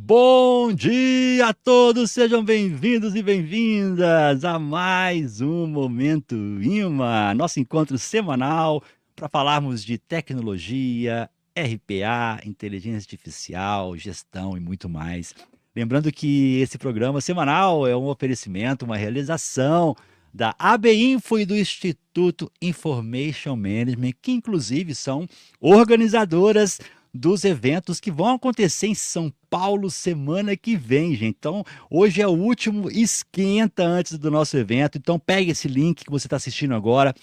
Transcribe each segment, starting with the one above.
Bom dia a todos, sejam bem-vindos e bem-vindas a mais um Momento IMA, nosso encontro semanal para falarmos de tecnologia, RPA, inteligência artificial, gestão e muito mais. Lembrando que esse programa semanal é um oferecimento, uma realização da AB Info e do Instituto Information Management, que inclusive são organizadoras dos eventos que vão acontecer em São Paulo semana que vem, gente. Então, hoje é o último esquenta antes do nosso evento. Então, pegue esse link que você está assistindo agora,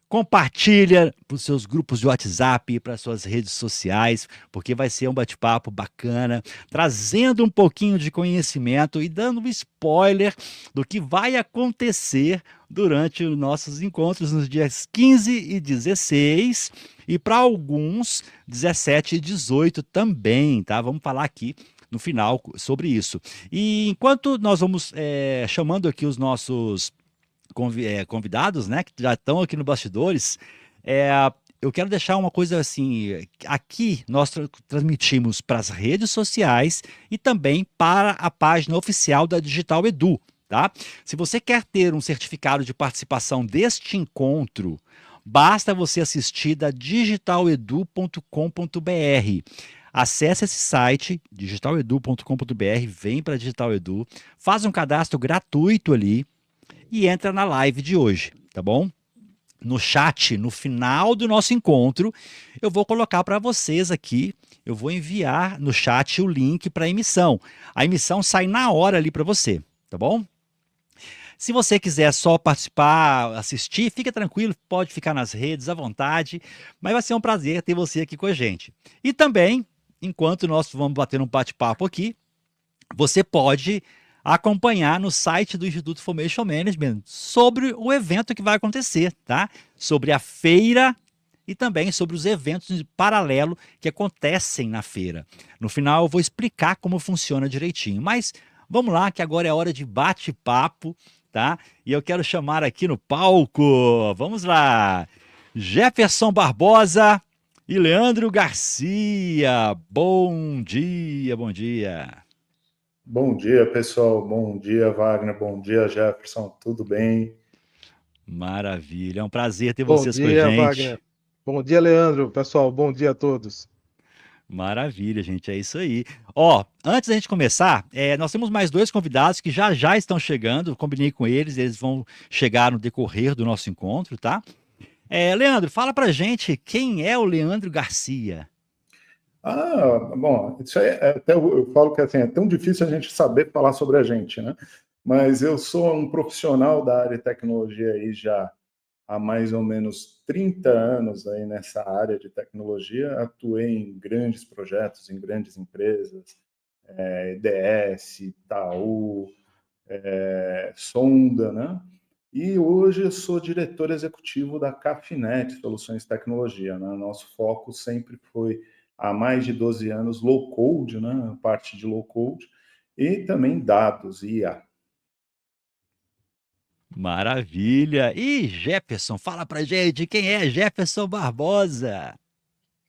compartilha para os seus grupos de WhatsApp e para as suas redes sociais, porque vai ser um bate-papo bacana, trazendo um pouquinho de conhecimento e dando um spoiler do que vai acontecer durante os nossos encontros nos dias 15 e 16 e para alguns 17 e 18 também, tá? Vamos falar aqui no final sobre isso. E enquanto nós vamos chamando aqui os nossos convidados, né, que já estão aqui no bastidores, é, eu quero deixar uma coisa assim, aqui nós transmitimos para as redes sociais e também para a página oficial da Digital Edu, tá? Se você quer ter um certificado de participação deste encontro, basta você assistir da digitaledu.com.br. Acesse esse site, digitaledu.com.br, vem para a Digital Edu, faz um cadastro gratuito ali, e entra na live de hoje, tá bom? No chat, no final do nosso encontro, eu vou colocar para vocês aqui, eu vou enviar no chat o link para a emissão. A emissão sai na hora ali para você, tá bom? Se você quiser só participar, assistir, fica tranquilo, pode ficar nas redes à vontade, mas vai ser um prazer ter você aqui com a gente. E também, enquanto nós vamos bater um bate-papo aqui, você pode acompanhar no site do Instituto Information Management sobre o evento que vai acontecer, tá? Sobre a feira e também sobre os eventos de paralelo que acontecem na feira. No final eu vou explicar como funciona direitinho, mas vamos lá que agora é hora de bate-papo, tá? E eu quero chamar aqui no palco, vamos lá, Jefferson Barbosa e Leandro Garcia. Bom dia, bom dia. Bom dia, pessoal. Bom dia, Wagner. Bom dia, Jefferson. Tudo bem? Maravilha, é um prazer ter Bom vocês com a dia, Wagner. gente. Bom dia, Leandro. Pessoal, bom dia a todos. Maravilha, gente, é isso aí. Ó, antes da gente começar, nós temos mais dois convidados que já já estão chegando. Combinei com eles, eles vão chegar no decorrer do nosso encontro, tá? Leandro, fala pra gente quem é o Leandro Garcia. Bom, isso aí, até eu falo que assim, é tão difícil a gente saber falar sobre a gente, né? Mas eu sou um profissional da área de tecnologia aí já há mais ou menos 30 anos aí nessa área de tecnologia. Atuei em grandes projetos, em grandes empresas, EDS, Itaú, Sonda, né? E hoje eu sou diretor executivo da Cafinet Soluções de Tecnologia, né? Nosso foco sempre foi, há mais de 12 anos, low code, né? Parte de low code, e também dados, IA. Maravilha. E Jefferson, fala pra gente quem é Jefferson Barbosa.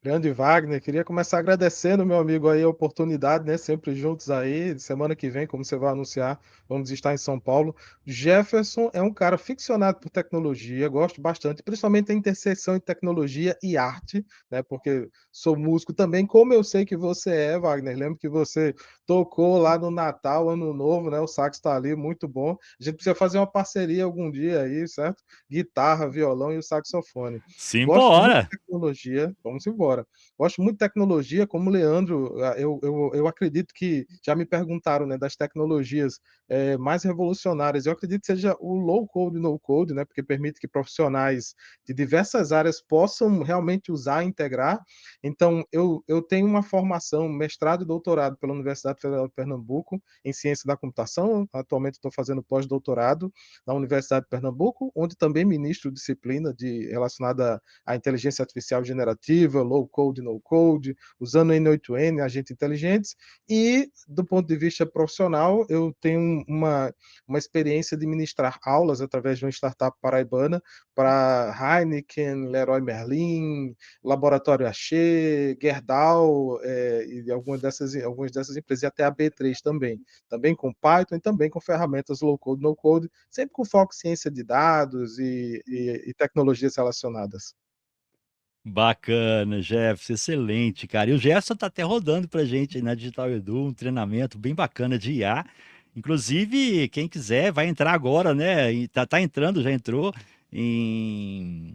Grande Wagner, queria começar agradecendo, meu amigo, aí a oportunidade, né? Sempre juntos aí. Semana que vem, como você vai anunciar, vamos estar em São Paulo. Jefferson é um cara ficcionado por tecnologia, gosto bastante, principalmente da interseção entre tecnologia e arte, né? Porque sou músico também, como eu sei que você é, Wagner. Lembro que você tocou lá no Natal, Ano Novo, né? O sax está ali, muito bom. A gente precisa fazer uma parceria algum dia aí, certo? Guitarra, violão e o saxofone. Gosto muito de Simbora. tecnologia, vamos embora. Gosto muito de tecnologia, como o Leandro, eu acredito que já me perguntaram, né, das tecnologias mais revolucionárias. Eu acredito que seja o low code e no code, né, porque permite que profissionais de diversas áreas possam realmente usar e integrar. Então, eu tenho uma formação, mestrado e doutorado pela Universidade Federal de Pernambuco em ciência da computação. Atualmente estou fazendo pós-doutorado na Universidade de Pernambuco, onde também ministro disciplina relacionada à inteligência artificial generativa, low code, no code, usando N8N, agentes inteligentes. E, do ponto de vista profissional, eu tenho uma experiência de ministrar aulas através de uma startup paraibana para Heineken, Leroy Merlin, Laboratório Axê, Gerdau, e algumas dessas empresas. até a B3 também com Python e também com ferramentas low-code, no-code, sempre com foco em ciência de dados e tecnologias relacionadas. Bacana, Jefferson, excelente, cara. E o Jefferson tá até rodando pra gente aí na Digital Edu, um treinamento bem bacana de IA. Inclusive, quem quiser vai entrar agora, né? E tá entrando, já entrou em,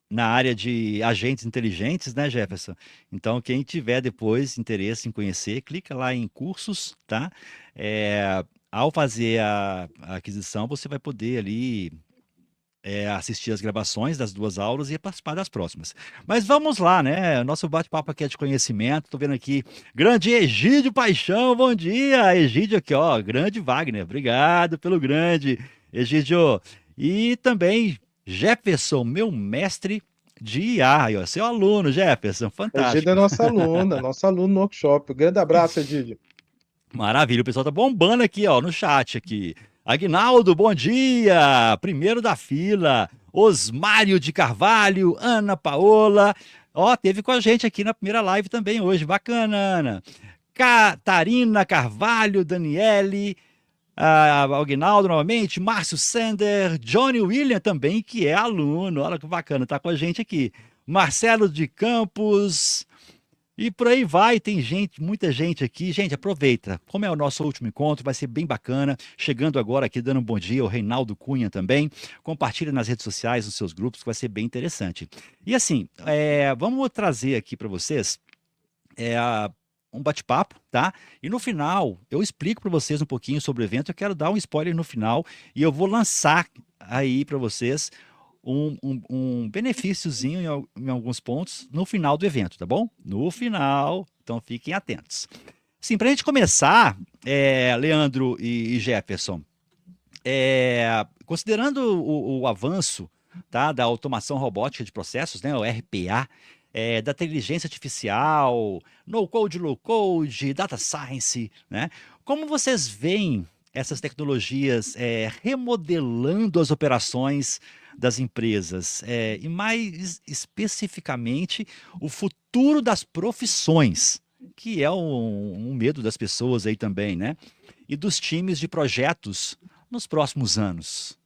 na área de agentes inteligentes, né, Jefferson? Então, quem tiver depois interesse em conhecer, clica lá em cursos, tá? Ao fazer a aquisição, você vai poder ali assistir as gravações das duas aulas e participar das próximas. Mas vamos lá, né? Nosso bate-papo aqui é de conhecimento. Tô vendo aqui, grande Egídio Paixão, bom dia! Egídio aqui, ó, grande Wagner, obrigado pelo grande, Egídio. E também Jefferson, meu mestre de IA, aí, ó, seu aluno, Jefferson, Egídio é fantástico. nosso aluno no workshop. Um grande abraço, Egídio. Maravilha, o pessoal tá bombando aqui, ó, no chat aqui. Aguinaldo, bom dia! Primeiro da fila. Osmário de Carvalho, Ana Paola. Ó, teve com a gente aqui na primeira live também hoje. Bacana, Ana. Catarina Carvalho, Daniele, Aguinaldo novamente, Márcio Sender, Johnny William também, que é aluno. Olha que bacana, tá com a gente aqui. Marcelo de Campos, e por aí vai, tem gente, muita gente aqui. Gente, aproveita. Como é o nosso último encontro, vai ser bem bacana. Chegando agora aqui, dando um bom dia, o Reinaldo Cunha também. Compartilha nas redes sociais, nos seus grupos, que vai ser bem interessante. E assim, vamos trazer aqui para vocês um bate-papo, tá? E no final, eu explico para vocês um pouquinho sobre o evento. Eu quero dar um spoiler no final e eu vou lançar aí para vocês um benefíciozinho em alguns pontos no final do evento, tá bom? No final, então fiquem atentos. Sim, para a gente começar, Leandro e Jefferson, considerando o avanço, tá, da automação robótica de processos, né, o RPA, da inteligência artificial, no-code, low-code, data science, né? Como vocês veem essas tecnologias remodelando as operações das empresas, e mais especificamente o futuro das profissões, que é um medo das pessoas aí também, né? E dos times de projetos nos próximos anos.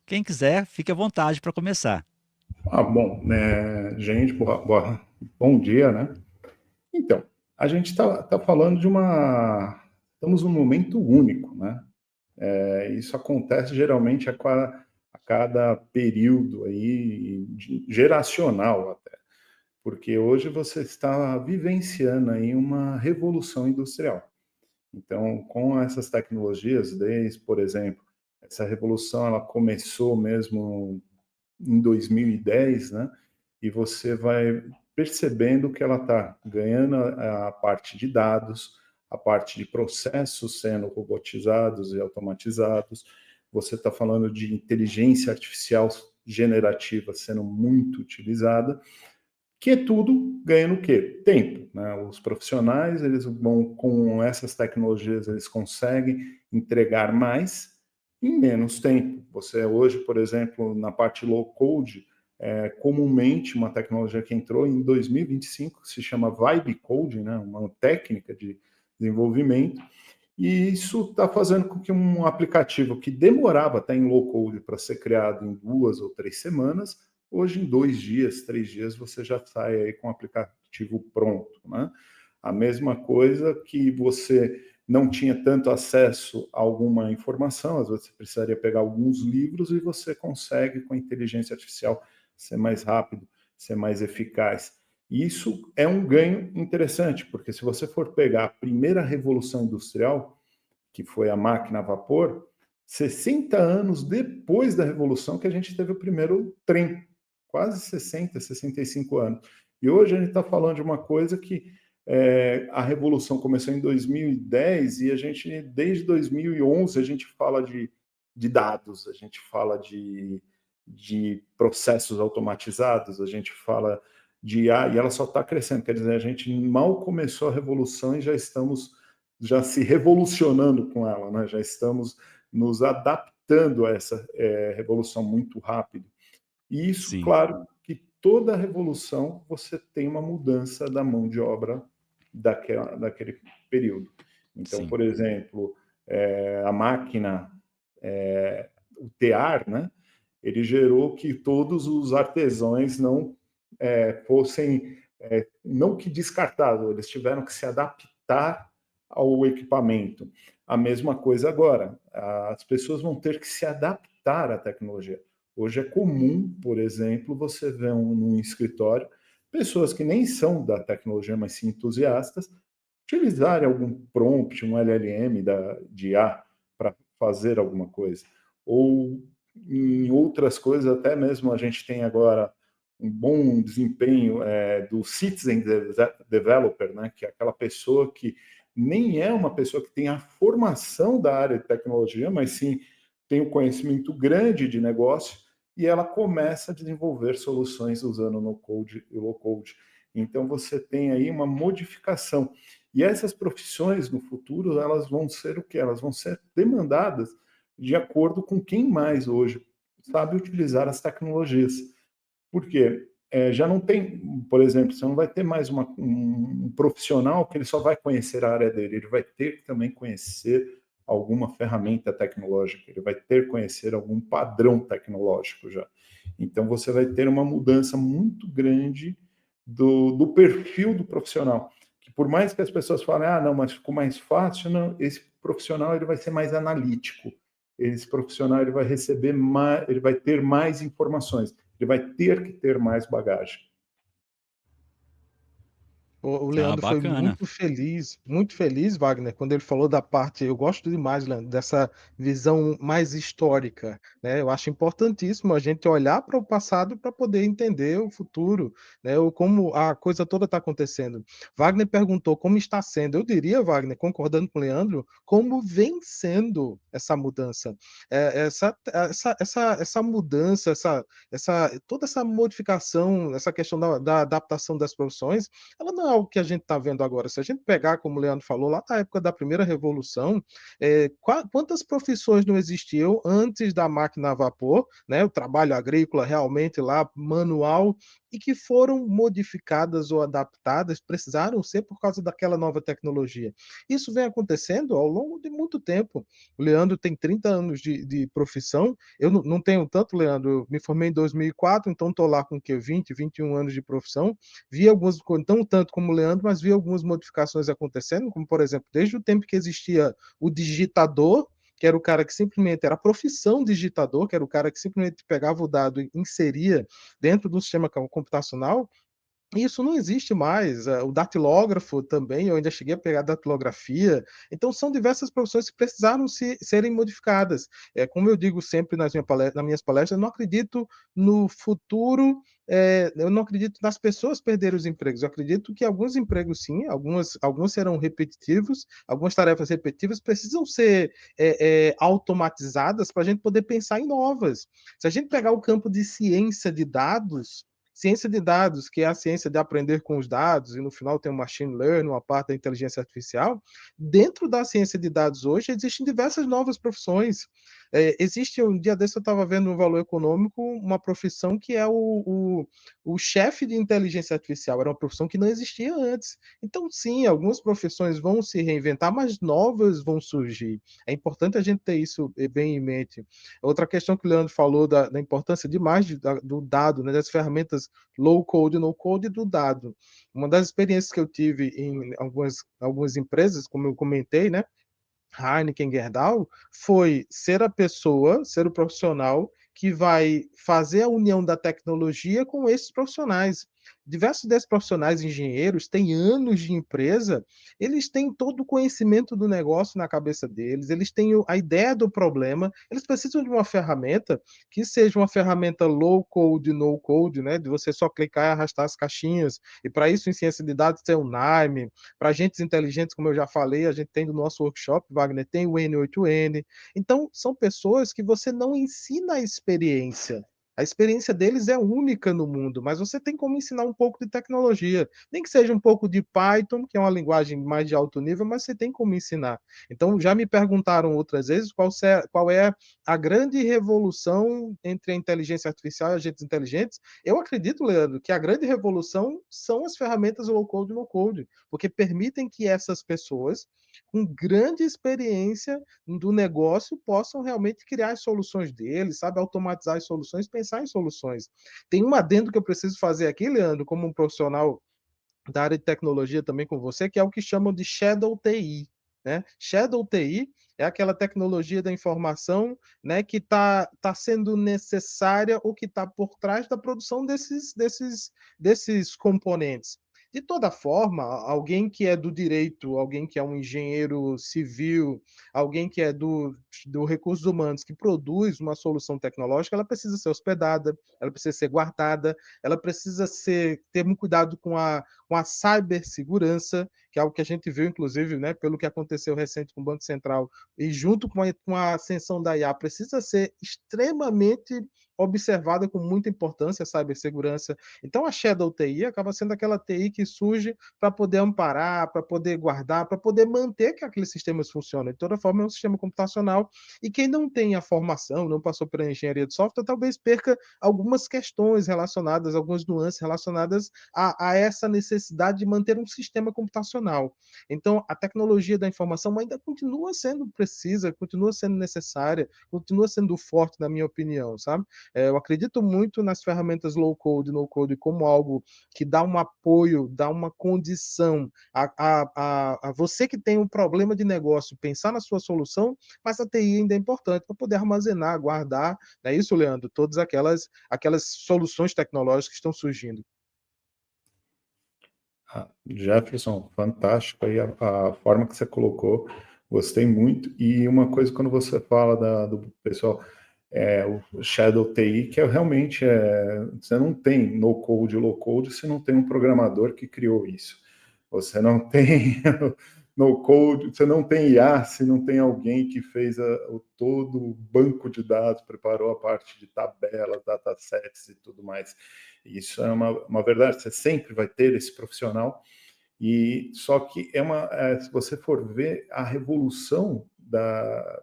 Quem quiser, fique à vontade para começar. Bom, gente, bom dia, né? Então, a gente tá falando estamos num momento único, né? Isso acontece geralmente a cada período aí, geracional até, porque hoje você está vivenciando aí uma revolução industrial. Então, com essas tecnologias, por exemplo, essa revolução ela começou mesmo em 2010, né? E você vai percebendo que ela está ganhando a parte de dados, a parte de processos sendo robotizados e automatizados. Você está falando de inteligência artificial generativa sendo muito utilizada, que é tudo ganhando o quê? Tempo, né? Os profissionais, eles vão com essas tecnologias, eles conseguem entregar mais em menos tempo. Você hoje, por exemplo, na parte low code, comumente uma tecnologia que entrou em 2025 que se chama Vibe Coding, né? Uma técnica de desenvolvimento, e isso está fazendo com que um aplicativo que demorava até em low code para ser criado em 2 ou 3 semanas, hoje em 2 dias, 3 dias, você já sai aí com o aplicativo pronto, né? A mesma coisa que você não tinha tanto acesso a alguma informação, às vezes você precisaria pegar alguns livros e você consegue, com a inteligência artificial, ser mais rápido, ser mais eficaz. E isso é um ganho interessante, porque se você for pegar a primeira revolução industrial, que foi a máquina a vapor, 60 anos depois da revolução que a gente teve o primeiro trem, quase 60, 65 anos. E hoje a gente está falando de uma coisa que a revolução começou em 2010 e a gente, desde 2011, a gente fala de dados, a gente fala de processos automatizados, a gente fala de IA, e ela só está crescendo. Quer dizer, a gente mal começou a revolução e já estamos se revolucionando com ela, né? Já estamos nos adaptando a essa revolução muito rápido. E isso, Sim. claro, que toda revolução você tem uma mudança da mão de obra daquele período. Então, Sim. por exemplo, a máquina, o tear, né, ele gerou que todos os artesãos não fossem, não que descartados, eles tiveram que se adaptar ao equipamento. A mesma coisa agora, as pessoas vão ter que se adaptar à tecnologia. Hoje é comum, por exemplo, você ver num escritório pessoas que nem são da tecnologia, mas sim entusiastas, utilizarem algum prompt, um LLM de IA para fazer alguma coisa. Ou em outras coisas, até mesmo a gente tem agora um bom desempenho do citizen developer, né, que é aquela pessoa que nem é uma pessoa que tem a formação da área de tecnologia, mas sim tem um conhecimento grande de negócio e ela começa a desenvolver soluções usando no-code e low-code. Então você tem aí uma modificação. E essas profissões no futuro, elas vão ser o quê? Elas vão ser demandadas de acordo com quem mais hoje sabe utilizar as tecnologias. Por quê? Já não tem, por exemplo, você não vai ter mais um profissional que ele só vai conhecer a área dele, ele vai ter que também conhecer alguma ferramenta tecnológica, ele vai ter que conhecer algum padrão tecnológico já. Então, você vai ter uma mudança muito grande do perfil do profissional. Que por mais que as pessoas falem, não, mas ficou mais fácil, não, esse profissional ele vai ser mais analítico, esse profissional ele vai receber mais, ele vai ter mais informações, ele vai ter que ter mais bagagem. O Ah, Leandro foi bacana. muito feliz, Wagner, quando ele falou da parte eu gosto demais, Leandro, dessa visão mais histórica, né, eu acho importantíssimo a gente olhar para o passado para poder entender o futuro, né, ou como a coisa toda está acontecendo. Wagner perguntou como está sendo, eu diria, Wagner, concordando com o Leandro, como vem sendo essa mudança. Essa mudança, toda essa modificação, essa questão da adaptação das profissões, ela não é algo que a gente está vendo agora. Se a gente pegar, como o Leandro falou, lá na época da primeira revolução, quantas profissões não existiam antes da máquina a vapor, né? O trabalho agrícola realmente lá, manual, e que foram modificadas ou adaptadas, precisaram ser por causa daquela nova tecnologia. Isso vem acontecendo ao longo de muito tempo. O Leandro tem 30 anos de profissão, eu não tenho tanto, Leandro, eu me formei em 2004, então estou lá com o quê? 20, 21 anos de profissão, vi algumas, não tanto como o Leandro, mas vi algumas modificações acontecendo, como, por exemplo, desde o tempo que existia o digitador, que era o cara que simplesmente era a profissão digitador, que era o cara que simplesmente pegava o dado e inseria dentro do sistema computacional, isso não existe mais. O datilógrafo também, eu ainda cheguei a pegar datilografia. Então, são diversas profissões que precisaram serem modificadas. Como eu digo sempre nas minhas palestras, eu não acredito no futuro, eu não acredito nas pessoas perderem os empregos. Eu acredito que alguns empregos, sim, alguns serão repetitivos, algumas tarefas repetitivas precisam ser automatizadas para a gente poder pensar em novas. Se a gente pegar o campo de ciência de dados, que é a ciência de aprender com os dados, e no final tem o machine learning, uma parte da inteligência artificial. Dentro da ciência de dados hoje, existem diversas novas profissões. Existe, um dia desse eu estava vendo no Valor Econômico, uma profissão que é o chefe de inteligência artificial, era uma profissão que não existia antes. Então, sim, algumas profissões vão se reinventar, mas novas vão surgir. É importante a gente ter isso bem em mente. Outra questão que o Leandro falou da importância demais do dado, né, das ferramentas low code, no code do dado. Uma das experiências que eu tive em algumas empresas, como eu comentei, né, Heineken, Gerdau, foi ser o profissional que vai fazer a união da tecnologia com esses profissionais. Diversos desses profissionais engenheiros têm anos de empresa, eles têm todo o conhecimento do negócio na cabeça deles, eles têm a ideia do problema, eles precisam de uma ferramenta que seja uma ferramenta low code, no code, né, de você só clicar e arrastar as caixinhas. E para isso, em ciência de dados, tem o NIME. Para agentes inteligentes, como eu já falei, a gente tem do nosso workshop, Wagner, tem o N8N. Então, são pessoas que você não ensina a experiência, A experiência deles é única no mundo, mas você tem como ensinar um pouco de tecnologia, nem que seja um pouco de Python, que é uma linguagem mais de alto nível, mas você tem como ensinar. Então, já me perguntaram outras vezes qual é a grande revolução entre a inteligência artificial e agentes inteligentes. Eu acredito, Leandro, que a grande revolução são as ferramentas low-code e no-code, porque permitem que essas pessoas, com grande experiência do negócio, possam realmente criar as soluções deles, sabe? Automatizar as soluções, pensar em soluções. Tem um adendo que eu preciso fazer aqui, Leandro, como um profissional da área de tecnologia também com você, que é o que chamam de Shadow TI. Né? Shadow TI é aquela tecnologia da informação, né, que tá sendo necessária ou que está por trás da produção desses componentes. De toda forma, alguém que é do direito, alguém que é um engenheiro civil, alguém que é do recursos humanos, que produz uma solução tecnológica, ela precisa ser hospedada, ela precisa ser guardada, ela precisa ter um cuidado com a cibersegurança, que é algo que a gente viu, inclusive, né, pelo que aconteceu recente com o Banco Central, e junto com a ascensão da IA, precisa ser extremamente observada com muita importância a cibersegurança. Então, a Shadow TI acaba sendo aquela TI que surge para poder amparar, para poder guardar, para poder manter que aqueles sistemas funcionem. De toda forma, é um sistema computacional e quem não tem a formação, não passou pela engenharia de software, talvez perca algumas questões relacionadas, algumas nuances relacionadas a essa necessidade de manter um sistema computacional. Então, a tecnologia da informação ainda continua sendo precisa, continua sendo necessária, continua sendo forte, na minha opinião, sabe? Eu acredito muito nas ferramentas low-code e no-code como algo que dá um apoio, dá uma condição a você que tem um problema de negócio pensar na sua solução, mas a TI ainda é importante para poder armazenar, guardar, não é isso, Leandro? Todas aquelas soluções tecnológicas que estão surgindo. Jefferson, fantástico aí a forma que você colocou, gostei muito. E uma coisa, quando você fala do pessoal, o Shadow TI, que realmente você não tem no-code, low-code, se não tem um programador que criou isso. Você não tem no-code, você não tem IA, se não tem alguém que fez todo o banco de dados, preparou a parte de tabelas, datasets e tudo mais. Isso é uma verdade, você sempre vai ter esse profissional, e só que se você for ver a revolução da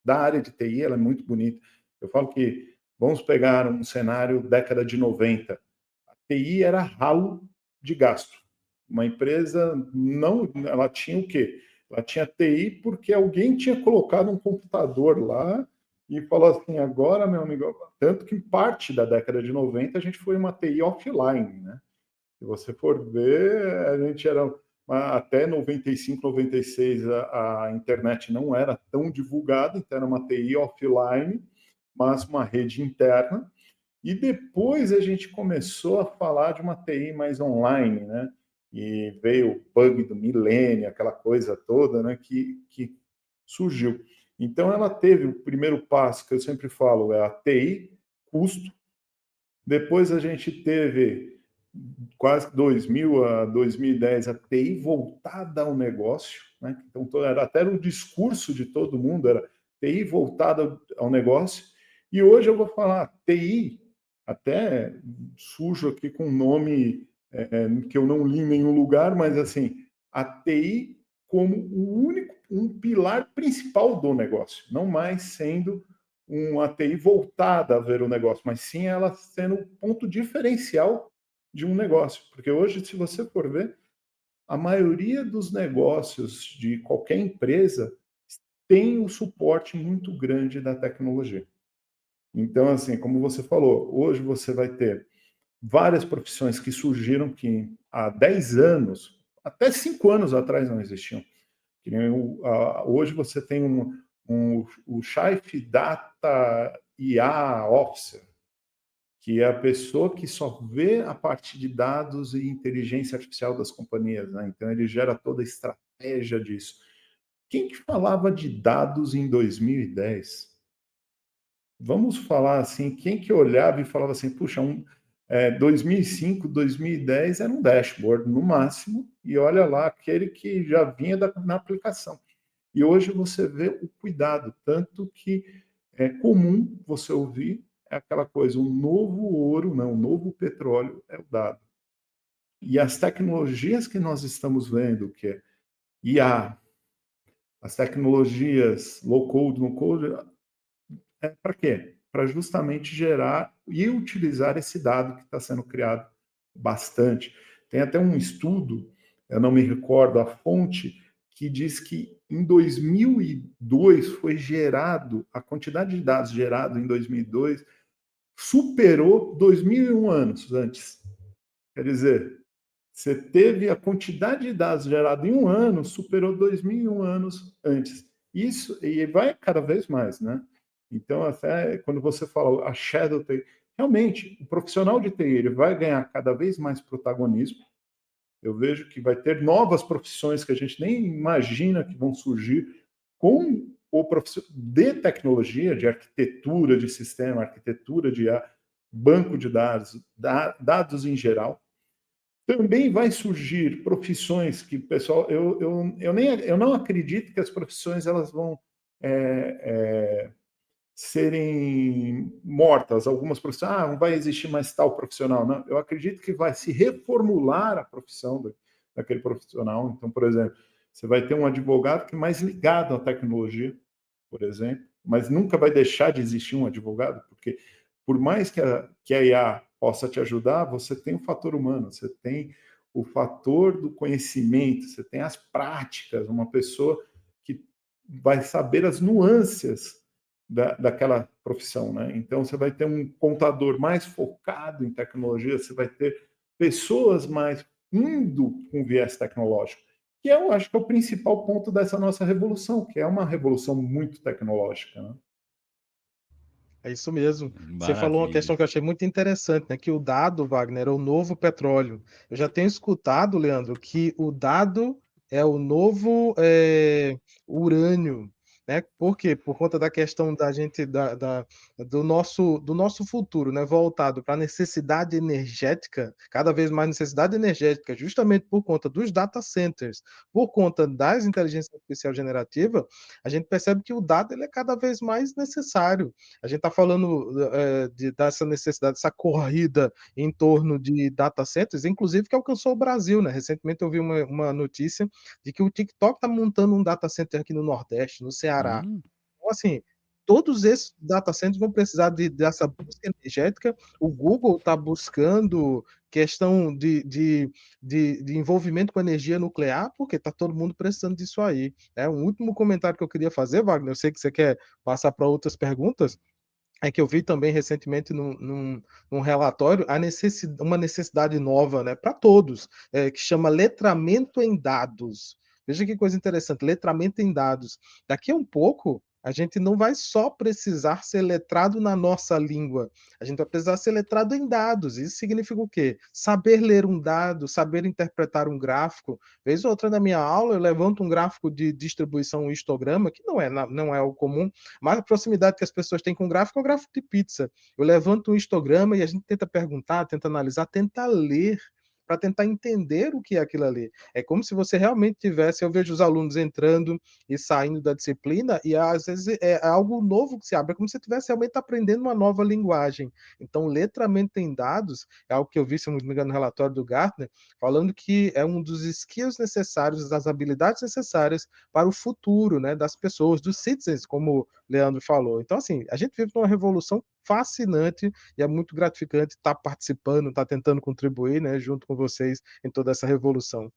área de TI, ela é muito bonita. Eu falo que, vamos pegar um cenário década de 90, a TI era ralo de gasto. Uma empresa ela tinha o quê? Ela tinha TI porque alguém tinha colocado um computador lá e falou assim, agora, meu amigo, tanto que parte da década de 90 a gente foi uma TI offline, né? Se você for ver, a gente era até 95, 96 a internet não era tão divulgada, então era uma TI offline, mas uma rede interna. E depois a gente começou a falar de uma TI mais online, né? E veio o bug do milênio, aquela coisa toda, né? Que surgiu. Então ela teve o primeiro passo que eu sempre falo, é a TI, custo. Depois a gente teve quase 2000 a 2010 a TI voltada ao negócio, né? Então até o discurso de todo mundo era TI voltada ao negócio. E hoje eu vou falar TI, até sujo aqui com um nome que eu não li em nenhum lugar, mas assim, a TI como um pilar principal do negócio, não mais sendo uma TI voltada a ver o negócio, mas sim ela sendo um ponto diferencial de um negócio. Porque hoje, se você for ver, a maioria dos negócios de qualquer empresa tem um suporte muito grande da tecnologia. Então, assim, como você falou, hoje você vai ter várias profissões que surgiram que há 10 anos, até 5 anos atrás não existiam. Hoje você tem o Chief Data IA Officer, que é a pessoa que só vê a parte de dados e inteligência artificial das companhias, né? Então ele gera toda a estratégia disso. Quem que falava de dados em 2010? Vamos falar assim, quem que olhava e falava assim, puxa, 2005, 2010 era um dashboard no máximo, e olha lá, aquele que já vinha na aplicação. E hoje você vê o cuidado, tanto que é comum você ouvir é aquela coisa, o novo ouro, não, o novo petróleo é o dado. E as tecnologias que nós estamos vendo, que é IA, as tecnologias low code, no code, é para quê? Para justamente gerar e utilizar esse dado que está sendo criado bastante. Tem até um estudo, eu não me recordo a fonte, que diz que em 2002 foi gerado, a quantidade de dados gerado em 2002 superou 2001 anos antes. Quer dizer, você teve a quantidade de dados gerada em um ano, superou 2001 anos antes. Isso, e vai cada vez mais, né? Então, até quando você fala a Shadow TI, realmente, o profissional de TI ele vai ganhar cada vez mais protagonismo. Eu vejo que vai ter novas profissões que a gente nem imagina que vão surgir com o profissional de tecnologia, de arquitetura de sistema, arquitetura de banco de dados, dados em geral. Também vai surgir profissões que, pessoal, eu não acredito que as profissões elas vão serem mortas. Algumas profissões, não vai existir mais tal profissional. Não, eu acredito que vai se reformular a profissão daquele profissional. Então, por exemplo, você vai ter um advogado que é mais ligado à tecnologia, por exemplo, mas nunca vai deixar de existir um advogado, porque por mais que a IA possa te ajudar, você tem o fator humano, você tem o fator do conhecimento, você tem as práticas, uma pessoa que vai saber as nuances daquela profissão, né? Então, você vai ter um contador mais focado em tecnologia, você vai ter pessoas mais indo com viés tecnológico, que eu acho que é o principal ponto dessa nossa revolução, que é uma revolução muito tecnológica, né? É isso mesmo. Você falou uma Maravilha. questão que eu achei muito interessante, né? Que o dado, Wagner, é o novo petróleo. Eu já tenho escutado, Leandro, que o dado é o novo urânio, né? Por quê? Por conta da questão da gente do nosso futuro, né? Voltado para a necessidade energética, cada vez mais necessidade energética, justamente por conta dos data centers, por conta das inteligências artificial generativa, a gente percebe que o dado ele é cada vez mais necessário. A gente está falando dessa necessidade, dessa corrida em torno de data centers, inclusive que alcançou o Brasil, né? Recentemente eu vi uma notícia de que o TikTok está montando um data center aqui no Nordeste, no Ceará. Hum, Então, assim, todos esses data centers vão precisar dessa busca energética. O Google está buscando questão de envolvimento com energia nuclear, porque está todo mundo precisando disso aí. Um último comentário que eu queria fazer, Wagner, eu sei que você quer passar para outras perguntas, é que eu vi também recentemente num relatório uma necessidade nova, né, para todos, que chama letramento em dados. Veja que coisa interessante, letramento em dados. Daqui a um pouco, a gente não vai só precisar ser letrado na nossa língua, a gente vai precisar ser letrado em dados. Isso significa o quê? Saber ler um dado, saber interpretar um gráfico. Vez ou outra na minha aula, eu levanto um gráfico de distribuição, um histograma, que não é o comum, mas a proximidade que as pessoas têm com o gráfico é o gráfico de pizza. Eu levanto um histograma e a gente tenta perguntar, tenta analisar, tenta ler, para tentar entender o que é aquilo ali. É como se você realmente tivesse, eu vejo os alunos entrando e saindo da disciplina e às vezes é algo novo que se abre, é como se você estivesse realmente aprendendo uma nova linguagem. Então, letramento em dados é algo que eu vi, se não me engano, no relatório do Gartner, falando que é um dos skills necessários, das habilidades necessárias para o futuro, né, das pessoas, dos citizens, como o Leandro falou. Então, assim, a gente vive numa revolução fascinante e é muito gratificante estar participando, estar tentando contribuir, né, junto com vocês em toda essa revolução.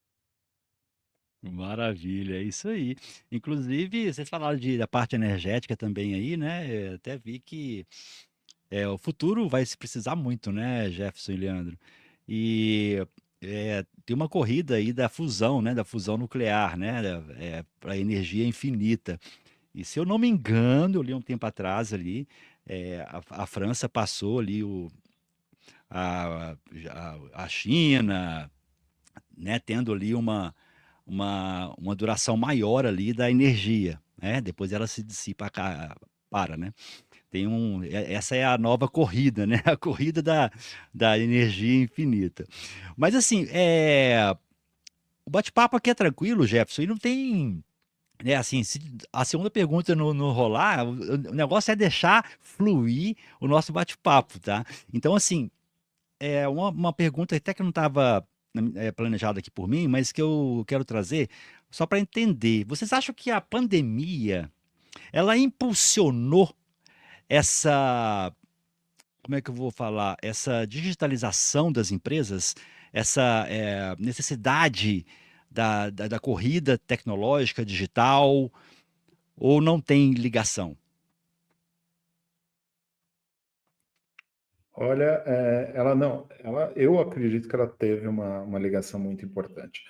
maravilha, é isso aí. Inclusive, vocês falaram da parte energética também aí, né? Até vi que o futuro vai se precisar muito, né, Jefferson e Leandro? E tem uma corrida aí da fusão, né? Da fusão nuclear, né? Para energia infinita. E se eu não me engano, eu li um tempo atrás ali, a França passou ali a, a China, né? Tendo ali uma duração maior ali da energia, né? Depois ela se dissipa, para, né? Essa é a nova corrida, né? A corrida da energia infinita. Mas assim, o bate-papo aqui é tranquilo, Jefferson, e não tem É assim, se a segunda pergunta não rolar, o negócio é deixar fluir o nosso bate-papo, tá? Então, assim, é uma pergunta até que não estava planejada aqui por mim, mas que eu quero trazer só para entender. Vocês acham que a pandemia ela impulsionou essa, como é que eu vou falar, essa digitalização das empresas, essa necessidade da corrida tecnológica digital, ou não tem ligação? Olha, ela não, eu acredito que ela teve uma ligação muito importante.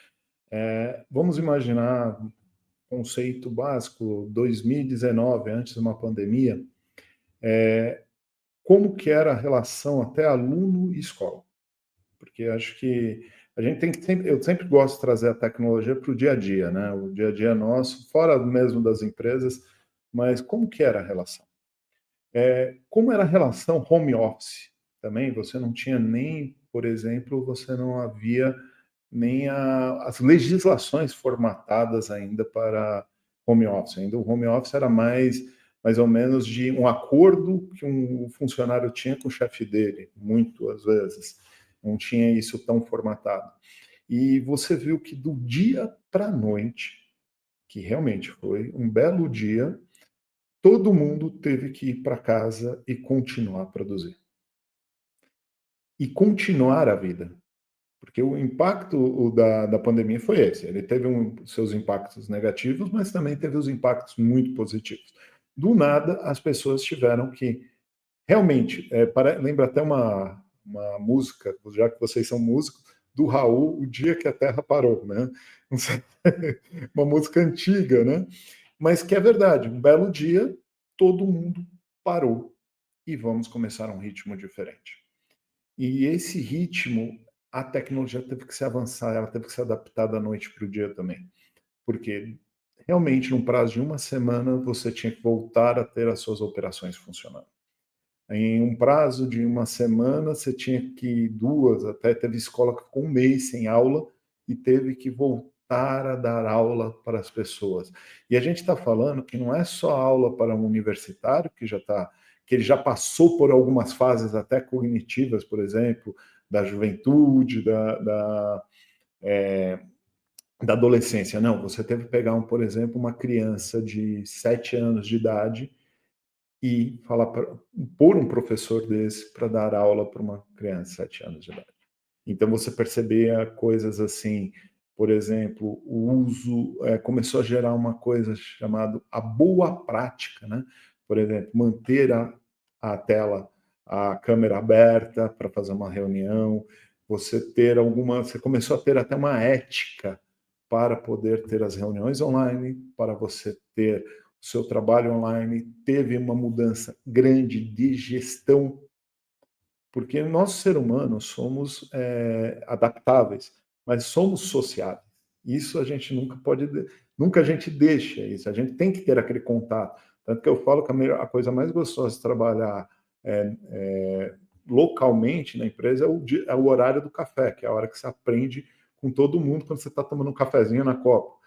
Vamos imaginar um conceito básico, 2019, antes de uma pandemia, como que era a relação até aluno e escola? Porque acho que a gente tem que sempre, eu sempre gosto de trazer a tecnologia para o dia a dia, né? O dia a dia nosso, fora mesmo das empresas, mas como que era a relação? Como era a relação home office? Também você não tinha nem, por exemplo, você não havia nem as legislações formatadas ainda para home office. Ainda o home office era mais ou menos de um acordo que um funcionário tinha com o chefe dele, muito às vezes. Não tinha isso tão formatado. E você viu que do dia para a noite, que realmente foi um belo dia, todo mundo teve que ir para casa e continuar a produzir. E continuar a vida. Porque o impacto da pandemia foi esse. Ele teve seus impactos negativos, mas também teve os impactos muito positivos. Do nada, as pessoas tiveram que realmente, lembra até uma música, já que vocês são músicos, do Raul, O Dia que a Terra Parou, né? Uma música antiga, né? Mas que é verdade, um belo dia, todo mundo parou e vamos começar um ritmo diferente. E esse ritmo, a tecnologia teve que se avançar, ela teve que se adaptar da noite para o dia também. Porque realmente, num prazo de uma semana, você tinha que voltar a ter as suas operações funcionando. Em um prazo de uma semana, você tinha que duas, até teve escola que ficou um mês sem aula e teve que voltar a dar aula para as pessoas. E a gente está falando que não é só aula para um universitário que ele já passou por algumas fases até cognitivas, por exemplo, da juventude, da adolescência. Não, você teve que pegar, por exemplo, uma criança de 7 anos de idade e pôr um professor desse para dar aula para uma criança de 7 anos de idade. Então você percebia coisas assim, por exemplo, o uso começou a gerar uma coisa chamada a boa prática, né? Por exemplo, manter a tela, a câmera aberta para fazer uma reunião, você começou a ter até uma ética para poder ter as reuniões online, para você ter o seu trabalho online, teve uma mudança grande de gestão, porque nós, ser humanos, somos adaptáveis, mas somos sociáveis. Isso a gente nunca a gente deixa isso, a gente tem que ter aquele contato. Tanto que eu falo que a coisa mais gostosa de trabalhar localmente na empresa é o horário do café, que é a hora que você aprende com todo mundo quando você está tomando um cafezinho na copa.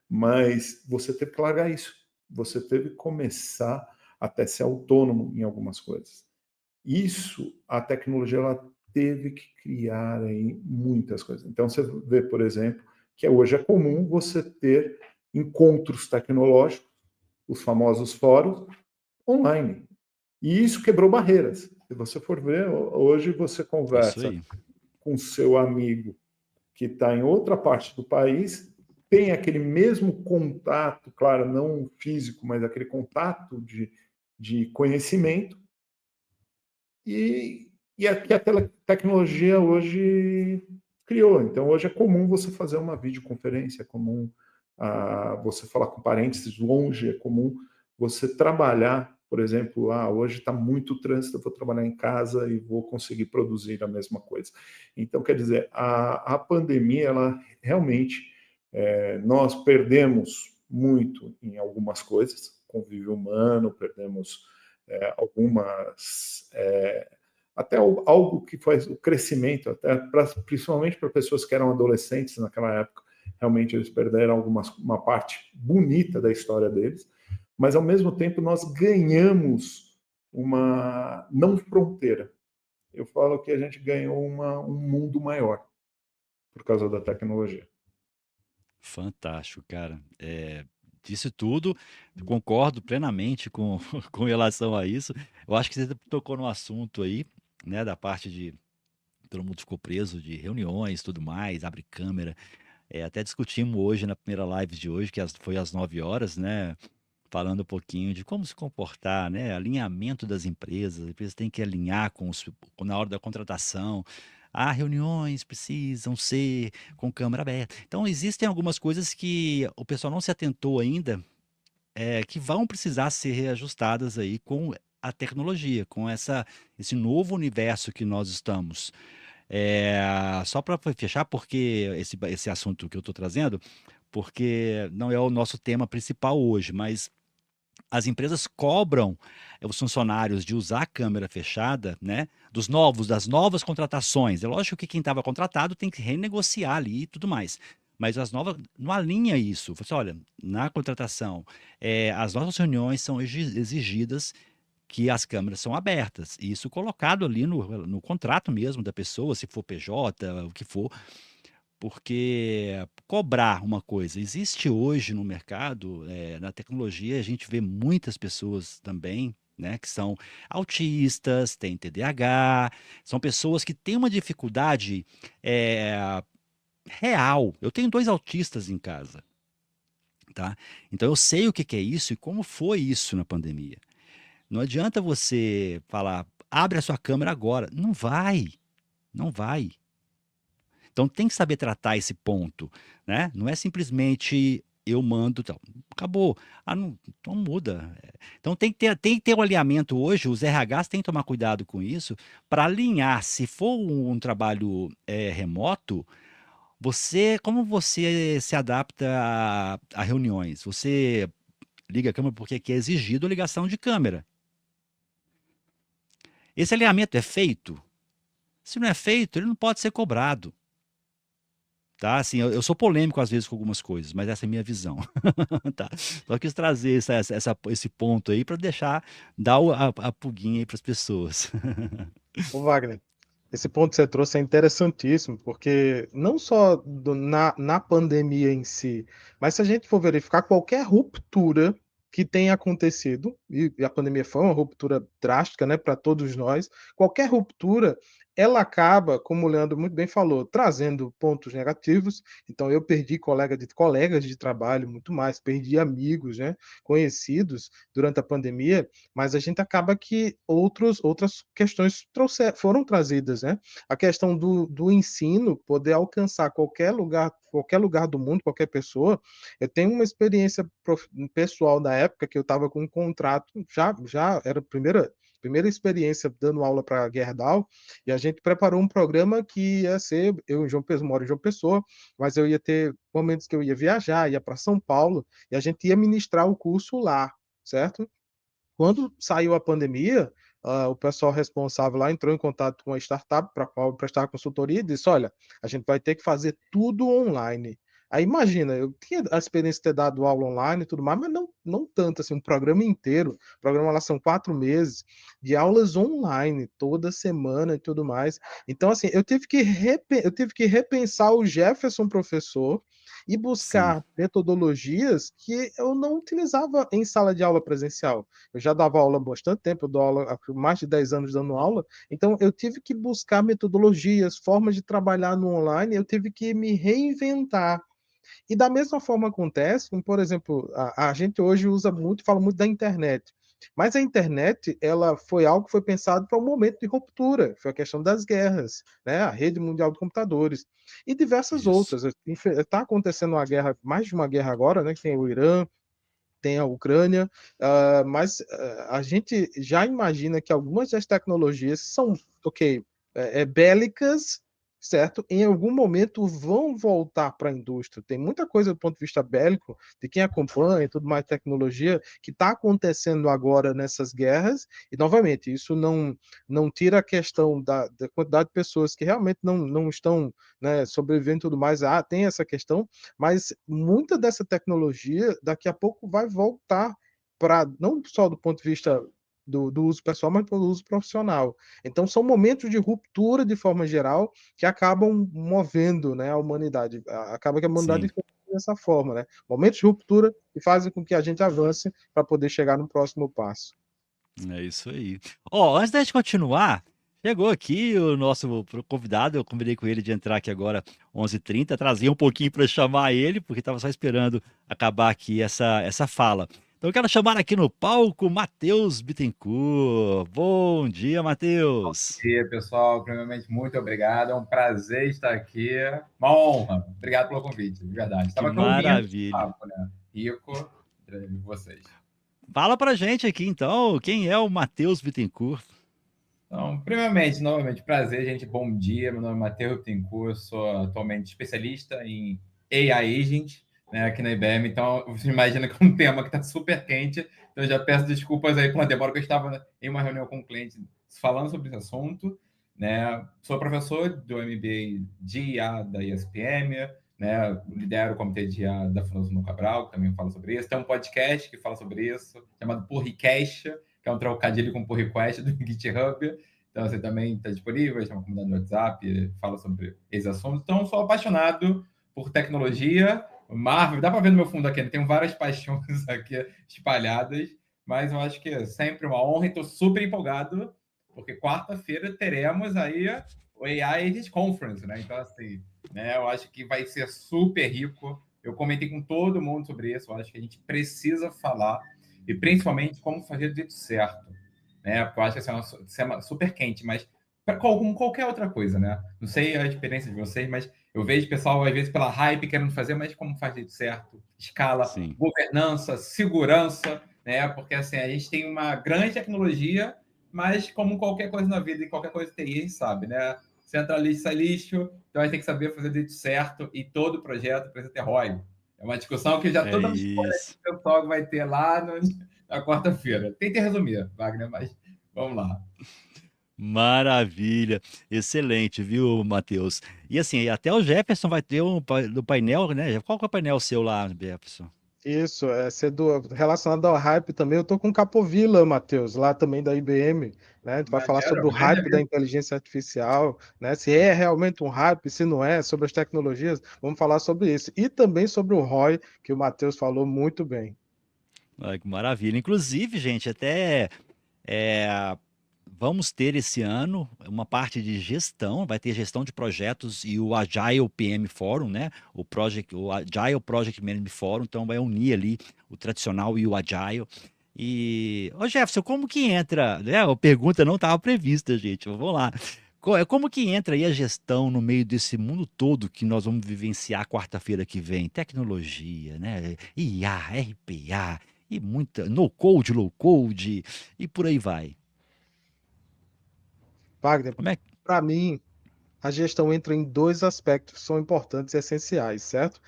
Mas você teve que largar isso. Você teve que começar até ser autônomo em algumas coisas. Isso, a tecnologia ela teve que criar aí muitas coisas. Então, você vê, por exemplo, que hoje é comum você ter encontros tecnológicos, os famosos fóruns, online. E isso quebrou barreiras. Se você for ver, hoje você Isso conversa aí. com seu amigo que está em outra parte do país, tem aquele mesmo contato, claro, não físico, mas aquele contato de conhecimento, e que a tecnologia hoje criou. Então, hoje é comum você fazer uma videoconferência, é comum você falar com parentes longe, é comum você trabalhar, por exemplo, hoje está muito trânsito, eu vou trabalhar em casa e vou conseguir produzir a mesma coisa. Então, quer dizer, a pandemia, ela realmente, nós perdemos muito em algumas coisas, convívio humano, perdemos algumas até algo que faz o crescimento, principalmente para pessoas que eram adolescentes naquela época, realmente eles perderam uma parte bonita da história deles, mas ao mesmo tempo nós ganhamos uma não fronteira. Eu falo que a gente ganhou um mundo maior por causa da tecnologia. Fantástico, cara. Disso tudo, concordo plenamente com, com relação a isso. Eu acho que você tocou no assunto aí, né, da parte de todo mundo ficou preso de reuniões, tudo mais, abre câmera. Até discutimos hoje na primeira live de hoje, que foi às 9 horas, né? Falando um pouquinho de como se comportar, né? Alinhamento das empresas. As empresas têm que alinhar na hora da contratação. Reuniões precisam ser com câmera aberta. Então, existem algumas coisas que o pessoal não se atentou ainda, que vão precisar ser reajustadas aí com a tecnologia, com esse novo universo que nós estamos. Só para fechar, porque esse assunto que eu estou trazendo, porque não é o nosso tema principal hoje, mas as empresas cobram os funcionários de usar a câmera fechada, né? Das novas contratações. É lógico que quem estava contratado tem que renegociar ali e tudo mais. Mas as novas não alinha isso. Fala assim, olha, na contratação, as nossas reuniões são exigidas que as câmeras são abertas. E isso colocado ali no contrato mesmo da pessoa, se for PJ, o que for, porque cobrar uma coisa, existe hoje no mercado, na tecnologia, a gente vê muitas pessoas também, né, que são autistas, têm TDAH, são pessoas que têm uma dificuldade real. Eu tenho 2 autistas em casa, tá? Então eu sei o que que é isso e como foi isso na pandemia. Não adianta você falar, abre a sua câmera agora. Não vai, não vai. Então tem que saber tratar esse ponto, né? Não é simplesmente eu mando, então, acabou. Não, então muda. Então tem que ter um alinhamento hoje, os RHs têm que tomar cuidado com isso, para alinhar, se for um trabalho remoto, como você se adapta a reuniões? Você liga a câmera porque aqui é exigido a ligação de câmera. Esse alinhamento é feito? Se não é feito, ele não pode ser cobrado. Tá, assim, eu sou polêmico às vezes com algumas coisas, mas essa é a minha visão. Tá? Só quis trazer esse ponto aí para dar a pulguinha aí para as pessoas. Ô, Wagner, esse ponto que você trouxe é interessantíssimo, porque não só na pandemia em si, mas se a gente for verificar qualquer ruptura que tenha acontecido, e a pandemia foi uma ruptura drástica, né, para todos nós, qualquer ruptura, ela acaba, como o Leandro muito bem falou, trazendo pontos negativos. Então, eu perdi colegas de trabalho muito mais, perdi amigos, né, conhecidos durante a pandemia, mas a gente acaba que outras questões foram trazidas, né? A questão do ensino, poder alcançar qualquer lugar do mundo, qualquer pessoa. Eu tenho uma experiência pessoal da época que eu estava com um contrato, já era a primeira experiência dando aula para a Gerdau, e a gente preparou um programa que ia ser, eu em João Pessoa, moro em João Pessoa, mas eu ia ter momentos que eu ia viajar, ia para São Paulo, e a gente ia ministrar o curso lá, certo? Quando saiu a pandemia, o pessoal responsável lá entrou em contato com a startup para qual prestar consultoria e disse: olha, a gente vai ter que fazer tudo online. Aí imagina, eu tinha a experiência de ter dado aula online e tudo mais, mas não tanto, assim, um programa inteiro. O programa lá são 4 meses de aulas online, toda semana e tudo mais. Então, assim, eu tive que repensar o Jefferson professor e Sim. buscar metodologias que eu não utilizava em sala de aula presencial. Eu já dava aula há bastante tempo, eu dou aula há mais de 10 anos dando aula, então eu tive que buscar metodologias, formas de trabalhar no online, eu tive que me reinventar. E da mesma forma acontece, como, por exemplo, a gente hoje fala muito da internet. Mas a internet, ela foi algo que foi pensado para um momento de ruptura, foi a questão das guerras, né? A rede mundial de computadores e diversas Isso. outras. Está acontecendo uma guerra, mais de uma guerra agora, né? Que tem o Irã, tem a Ucrânia, mas a gente já imagina que algumas das tecnologias são, ok, bélicas, certo? Em algum momento vão voltar para a indústria. Tem muita coisa do ponto de vista bélico, de quem acompanha e tudo mais, tecnologia, que está acontecendo agora nessas guerras, e novamente, isso não tira a questão da quantidade de pessoas que realmente não estão, né, sobrevivendo e tudo mais. Tem essa questão, mas muita dessa tecnologia daqui a pouco vai voltar para, não só do ponto de vista do uso pessoal, mas para o uso profissional. Então, são momentos de ruptura, de forma geral, que acabam movendo, né, a humanidade. Acaba que a humanidade Sim, fica dessa forma, né? Momentos de ruptura que fazem com que a gente avance para poder chegar no próximo passo. é isso aí. Ó, antes da gente continuar, chegou aqui o nosso convidado, eu convidei com ele de entrar aqui agora 11h30, trazia um pouquinho para chamar ele, porque estava só esperando acabar aqui essa fala. Então eu quero chamar aqui no palco Matheus Bittencourt. Bom dia, Matheus. Dia, pessoal. Primeiramente, muito obrigado. É um prazer estar aqui. Uma honra. Obrigado pelo convite, de verdade. Que Estava aqui ouvindo esse maravilha. papo, né? Rico de vocês. Fala pra gente aqui então, quem é o Matheus Bittencourt? Então, primeiramente, novamente, prazer, gente. Bom dia. Meu nome é Matheus Bittencourt, sou atualmente especialista em AI Agent, né, aqui na IBM. Então, você imagina que é um tema que está super quente. Então, eu já peço desculpas aí com a demora, que eu estava em uma reunião com um cliente falando sobre esse assunto. Né? Sou professor do MBA de IA da ESPM, né? Lidero o comitê de IA da Fundação Cabral, que também fala sobre isso. Tem um podcast que fala sobre isso, chamado Porricast, que é um trocadilho com pull request do GitHub. Então, você também está disponível, tem uma comunidade no WhatsApp, fala sobre esses assuntos. Então, sou apaixonado por tecnologia, Marvel, dá para ver no meu fundo aqui, né? Tenho várias paixões aqui espalhadas, mas eu acho que é sempre uma honra e estou super empolgado, porque quarta-feira teremos aí o AI Agent Conference, né? Então, assim, né, eu acho que vai ser super rico. Eu comentei com todo mundo sobre isso, eu acho que a gente precisa falar e principalmente como fazer do jeito certo, né? Porque eu acho que essa é uma super quente, mas como qualquer outra coisa, né? Não sei a experiência de vocês, mas eu vejo pessoal, às vezes, pela hype querendo fazer, mas como faz do jeito certo? Escala, Sim. governança, segurança, né? Porque, assim, a gente tem uma grande tecnologia, mas como qualquer coisa na vida e qualquer coisa TI, a gente sabe, né? Centralista sai lixo, então a gente tem que saber fazer do jeito certo e todo projeto precisa ter ROI. É uma discussão que já É estou dando spoiler isso. que o pessoal vai ter lá na quarta-feira. Tentei resumir, Wagner, mas vamos lá. Maravilha, excelente, viu, Matheus? E assim, até o Jefferson vai ter no painel, né? Qual que é o painel seu lá, Jefferson? Isso, relacionado ao hype também. Eu tô com o Capovilla, Matheus, lá também da IBM, né? A gente vai falar Maneiro, sobre o grande hype da amigo. inteligência artificial, né? Se é realmente um hype, se não é, sobre as tecnologias, vamos falar sobre isso. E também sobre o ROI, que o Matheus falou muito bem. Olha que maravilha. Inclusive, gente, até é, vamos ter esse ano uma parte de gestão, vai ter gestão de projetos e o Agile PM Forum, né? O Agile Project Management Forum, então vai unir ali o tradicional e o Agile. E, ô Jefferson, como que entra, né? A pergunta não estava prevista, gente. Vamos lá. Como que entra aí a gestão no meio desse mundo todo que nós vamos vivenciar quarta-feira que vem? Tecnologia, né? IA, RPA e muita no code, low code e por aí vai. Wagner, Como é que... para mim, a gestão entra em dois aspectos que são importantes e essenciais, certo?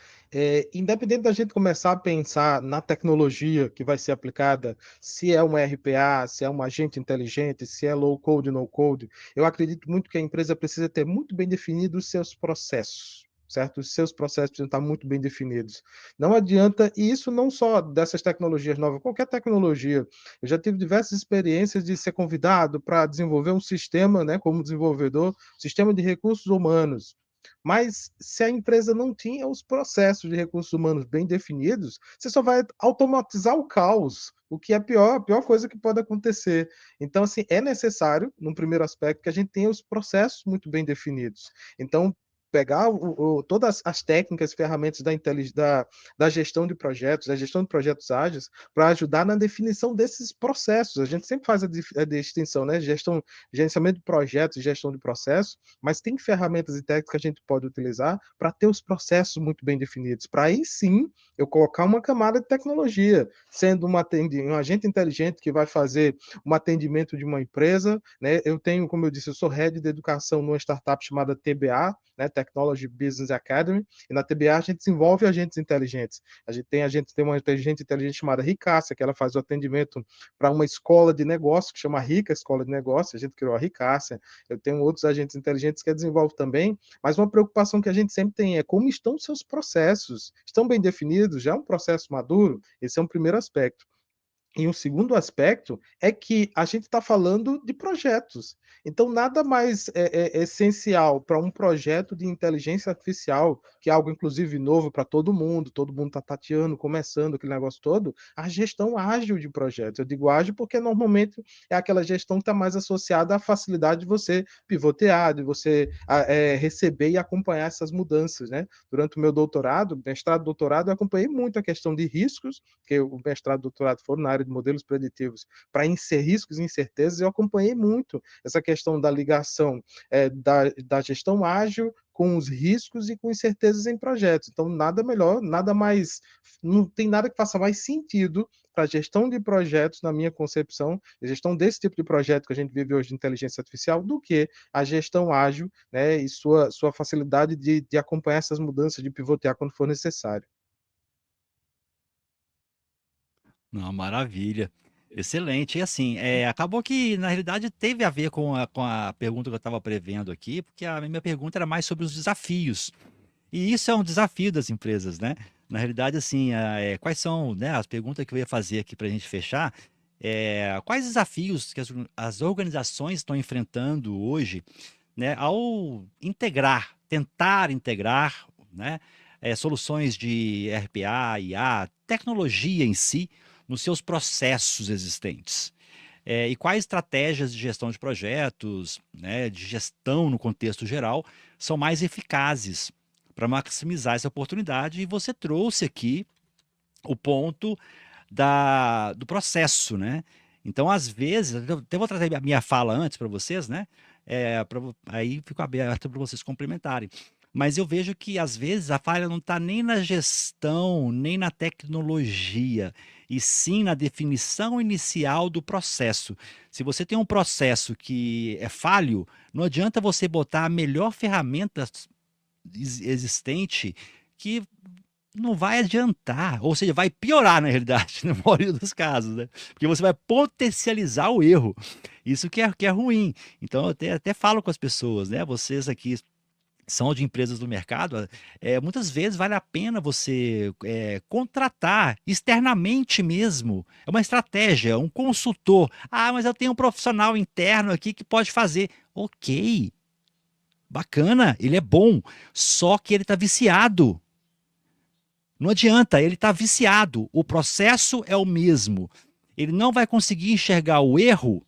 Independente da gente começar a pensar na tecnologia que vai ser aplicada, se é um RPA, se é um agente inteligente, se é low code, no code, eu acredito muito que a empresa precisa ter muito bem definidos os seus processos. Certo? Os seus processos precisam estar muito bem definidos. Não adianta, e isso não só dessas tecnologias novas, qualquer tecnologia. Eu já tive diversas experiências de ser convidado para desenvolver um sistema, né, como desenvolvedor, sistema de recursos humanos. Mas se a empresa não tinha os processos de recursos humanos bem definidos, você só vai automatizar o caos, o que é a pior coisa que pode acontecer. Então, assim, é necessário, num primeiro aspecto, que a gente tenha os processos muito bem definidos. Então, pegar todas as técnicas, ferramentas da gestão de projetos, da gestão de projetos ágeis, para ajudar na definição desses processos. A gente sempre faz a distinção, né? Gerenciamento de projetos e gestão de processos, mas tem ferramentas e técnicas que a gente pode utilizar para ter os processos muito bem definidos. Para aí sim eu colocar uma camada de tecnologia, sendo um agente inteligente que vai fazer um atendimento de uma empresa, né? Eu tenho, como eu disse, eu sou head de educação numa startup chamada TBA, né, Technology Business Academy, e na TBA a gente desenvolve agentes inteligentes. A gente tem uma agente inteligente chamada Ricácia, que ela faz o atendimento para uma escola de negócio, que chama Rica Escola de Negócio, a gente criou a Ricácia. Eu tenho outros agentes inteligentes que eu desenvolvo também, mas uma preocupação que a gente sempre tem é como estão os seus processos. Estão bem definidos? Já é um processo maduro? Esse é um primeiro aspecto. E um segundo aspecto é que a gente está falando de projetos. Então, nada mais essencial para um projeto de inteligência artificial, que é algo, inclusive, novo para todo mundo está tateando, começando aquele negócio todo, a gestão ágil de projetos. Eu digo ágil porque, normalmente, é aquela gestão que está mais associada à facilidade de você pivotear, de você receber e acompanhar essas mudanças, né? Durante o meu doutorado, mestrado, doutorado, eu acompanhei muito a questão de riscos, porque o mestrado e doutorado foram na área de modelos preditivos para riscos e incertezas. Eu acompanhei muito essa questão da ligação da gestão ágil com os riscos e com incertezas em projetos. Então, nada melhor, nada mais, não tem nada que faça mais sentido para a gestão de projetos, na minha concepção, a gestão desse tipo de projeto que a gente vive hoje de inteligência artificial, do que a gestão ágil, né, e sua facilidade de acompanhar essas mudanças, de pivotear quando for necessário. Não, maravilha. Excelente. E assim, acabou que, na realidade, teve a ver com a pergunta que eu estava prevendo aqui, porque a minha pergunta era mais sobre os desafios. E isso é um desafio das empresas, né? Na realidade, assim, quais são, né, as perguntas que eu ia fazer aqui para a gente fechar, quais desafios que as organizações estão enfrentando hoje, né, ao tentar integrar, né, soluções de RPA, IA, tecnologia em si, nos seus processos existentes. E quais estratégias de gestão de projetos, né, de gestão no contexto geral, são mais eficazes para maximizar essa oportunidade? E você trouxe aqui o ponto do processo, né? Então, às vezes, eu até vou trazer a minha fala antes para vocês, né? Aí fico aberto para vocês complementarem. Mas eu vejo que, às vezes, a falha não está nem na gestão, nem na tecnologia, e sim na definição inicial do processo. Se você tem um processo que é falho, não adianta você botar a melhor ferramenta existente, que não vai adiantar, ou seja, vai piorar na realidade, na maioria dos casos, né? Porque você vai potencializar o erro. Isso que é ruim. Então, eu até falo com as pessoas, né? Vocês aqui são de empresas do mercado, muitas vezes vale a pena você contratar externamente mesmo. É uma estratégia, um consultor. Ah, mas eu tenho um profissional interno aqui que pode fazer. Ok, bacana, ele é bom, só que ele está viciado. Não adianta, ele está viciado. O processo é o mesmo. Ele não vai conseguir enxergar o erro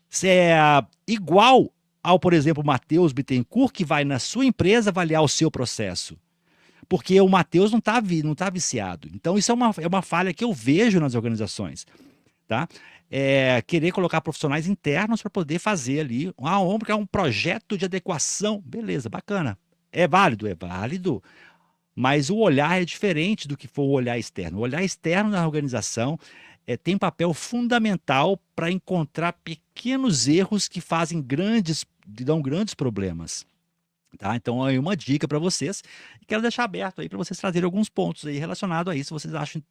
se é igual ao, por exemplo, Matheus Bittencourt, que vai na sua empresa avaliar o seu processo. Porque o Matheus não está viciado. Então, isso é uma falha que eu vejo nas organizações. Tá? Querer colocar profissionais internos para poder fazer ali. Porque é um projeto de adequação. Beleza, bacana. É válido? É válido. Mas o olhar é diferente do que for o olhar externo. O olhar externo na organização tem papel fundamental para encontrar pequenos erros que dão grandes problemas. Tá? Então, aí uma dica para vocês. E quero deixar aberto aí para vocês trazerem alguns pontos aí relacionados a isso. Vocês acham,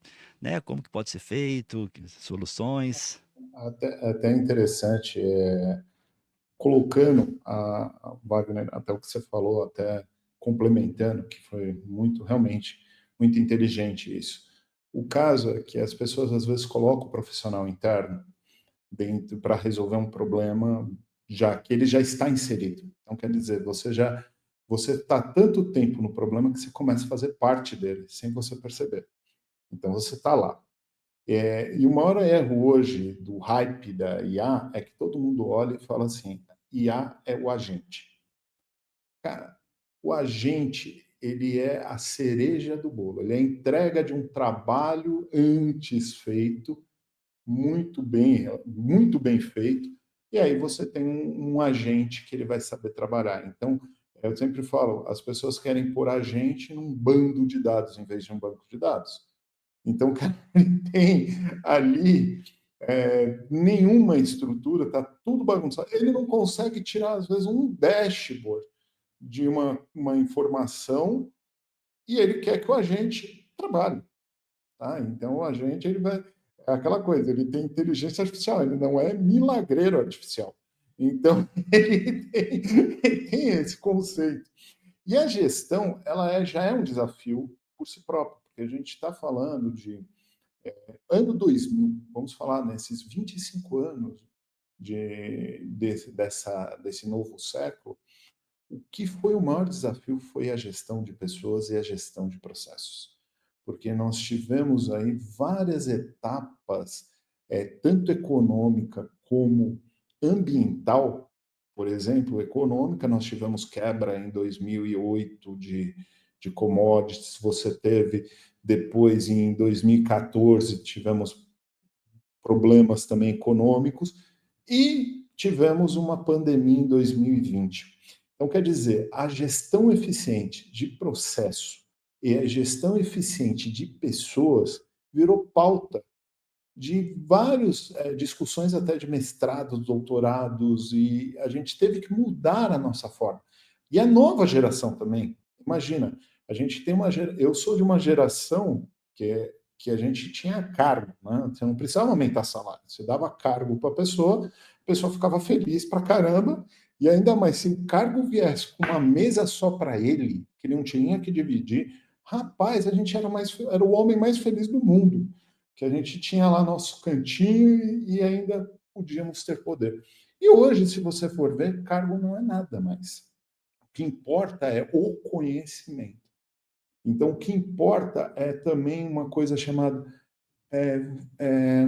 né, como que pode ser feito, soluções? Até interessante, colocando a Wagner, até o que você falou, até complementando, que foi realmente muito inteligente isso. O caso é que as pessoas às vezes colocam o profissional interno dentro para resolver um problema já que ele já está inserido. Então, quer dizer, você está tanto tempo no problema que você começa a fazer parte dele, sem você perceber. Então, você está lá. E o maior erro hoje do hype da IA é que todo mundo olha e fala assim, IA é o agente. Cara, o agente, ele é a cereja do bolo, ele é a entrega de um trabalho antes feito, muito bem feito, e aí você tem um agente que ele vai saber trabalhar. Então, eu sempre falo, as pessoas querem pôr agente num bando de dados em vez de um banco de dados. Então, cara, ele tem ali nenhuma estrutura, está tudo bagunçado. Ele não consegue tirar, às vezes, um dashboard de uma informação e ele quer que o agente trabalhe. Tá? Então, o agente ele vai. É aquela coisa, ele tem inteligência artificial, ele não é milagreiro artificial. Então, ele tem esse conceito. E a gestão, já é um desafio por si próprio, porque a gente está falando de ano 2000, vamos falar nesses 25 anos desse novo século, o que foi o maior desafio foi a gestão de pessoas e a gestão de processos. Porque nós tivemos aí várias etapas, tanto econômica como ambiental. Por exemplo, econômica, nós tivemos quebra em 2008 de commodities, você teve depois, em 2014, tivemos problemas também econômicos e tivemos uma pandemia em 2020. Então, quer dizer, a gestão eficiente de processo e a gestão eficiente de pessoas virou pauta de várias discussões, até de mestrados, doutorados, e a gente teve que mudar a nossa forma. E a nova geração também. Imagina, a gente tem eu sou de uma geração que a gente tinha cargo, né? Você não precisava aumentar salário, você dava cargo para a pessoa ficava feliz para caramba, e ainda mais, se o cargo viesse com uma mesa só para ele, que ele não tinha que dividir, rapaz, a gente era o homem mais feliz do mundo, que a gente tinha lá nosso cantinho e ainda podíamos ter poder. E hoje, se você for ver, cargo não é nada mais. O que importa é o conhecimento. Então, o que importa é também uma coisa chamada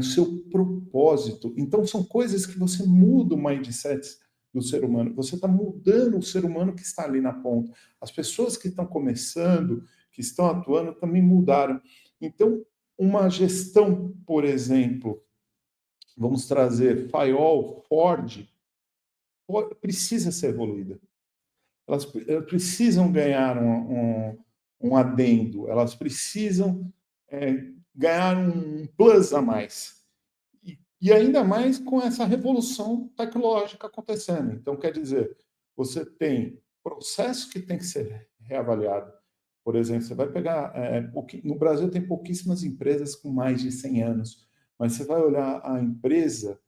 seu propósito. Então, são coisas que você muda o mindset do ser humano. Você está mudando o ser humano que está ali na ponta. As pessoas que estão começando, que estão atuando, também mudaram. Então, uma gestão, por exemplo, vamos trazer Fayol, Ford, precisa ser evoluída. Elas precisam ganhar um adendo, elas precisam ganhar um plus a mais. E ainda mais com essa revolução tecnológica acontecendo. Então, quer dizer, você tem processo que tem que ser reavaliado. Por exemplo, você vai pegar... no Brasil tem pouquíssimas empresas com mais de 100 anos, mas você vai olhar a empresa,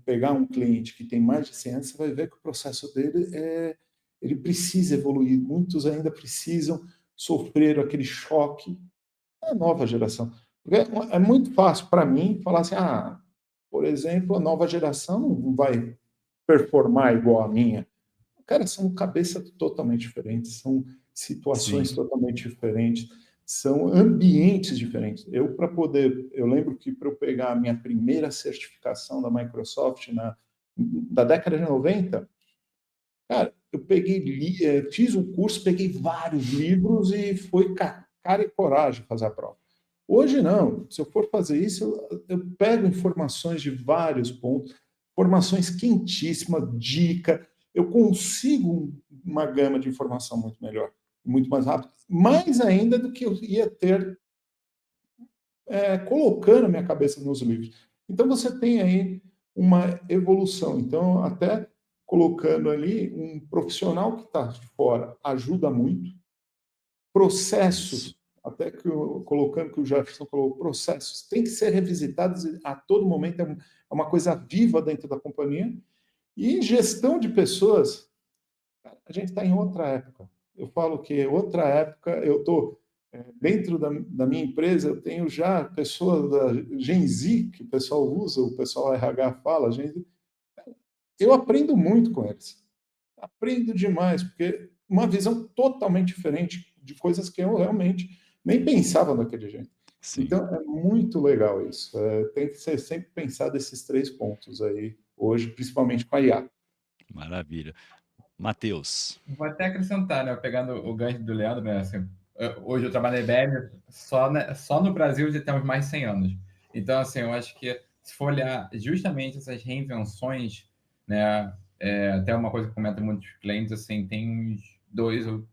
pegar um cliente que tem mais de 100 anos, você vai ver que o processo dele ele precisa evoluir. Muitos ainda precisam sofrer aquele choque da nova geração. Porque é muito fácil para mim falar assim, por exemplo, a nova geração não vai performar igual a minha. Cara, são cabeças totalmente diferentes, são situações totalmente diferentes, são ambientes diferentes. Eu lembro que para eu pegar a minha primeira certificação da Microsoft da década de 90, cara, eu fiz um curso, peguei vários livros e foi cara e coragem fazer a prova. Hoje não, se eu for fazer isso, eu pego informações de vários pontos, informações quentíssimas, dica, eu consigo uma gama de informação muito melhor, muito mais rápido, mais ainda do que eu ia ter colocando a minha cabeça nos livros. Então, você tem aí uma evolução. Então, até colocando ali um profissional que está de fora ajuda muito. Processos, até colocando que o Jefferson falou, processos têm que ser revisitados a todo momento, é uma coisa viva dentro da companhia. E gestão de pessoas, a gente está em outra época. Eu falo que outra época, eu estou dentro da minha empresa, eu tenho já pessoas da Gen Z, que o pessoal usa, o pessoal RH fala, Gen Z. Eu aprendo muito com eles. Aprendo demais, porque uma visão totalmente diferente de coisas que eu realmente nem pensava daquele jeito. Sim. Então, é muito legal isso. Tem que ser sempre pensado esses 3 pontos aí, hoje, principalmente com a IA. Maravilha. Matheus. Vou até acrescentar, né? Pegando o gancho do Leandro, né? Assim, hoje eu trabalho na IBM, só no Brasil já temos mais de 100 anos. Então, assim, eu acho que se for olhar justamente essas reinvenções, né? Até uma coisa que comenta muitos clientes, assim, tem uns 2 ou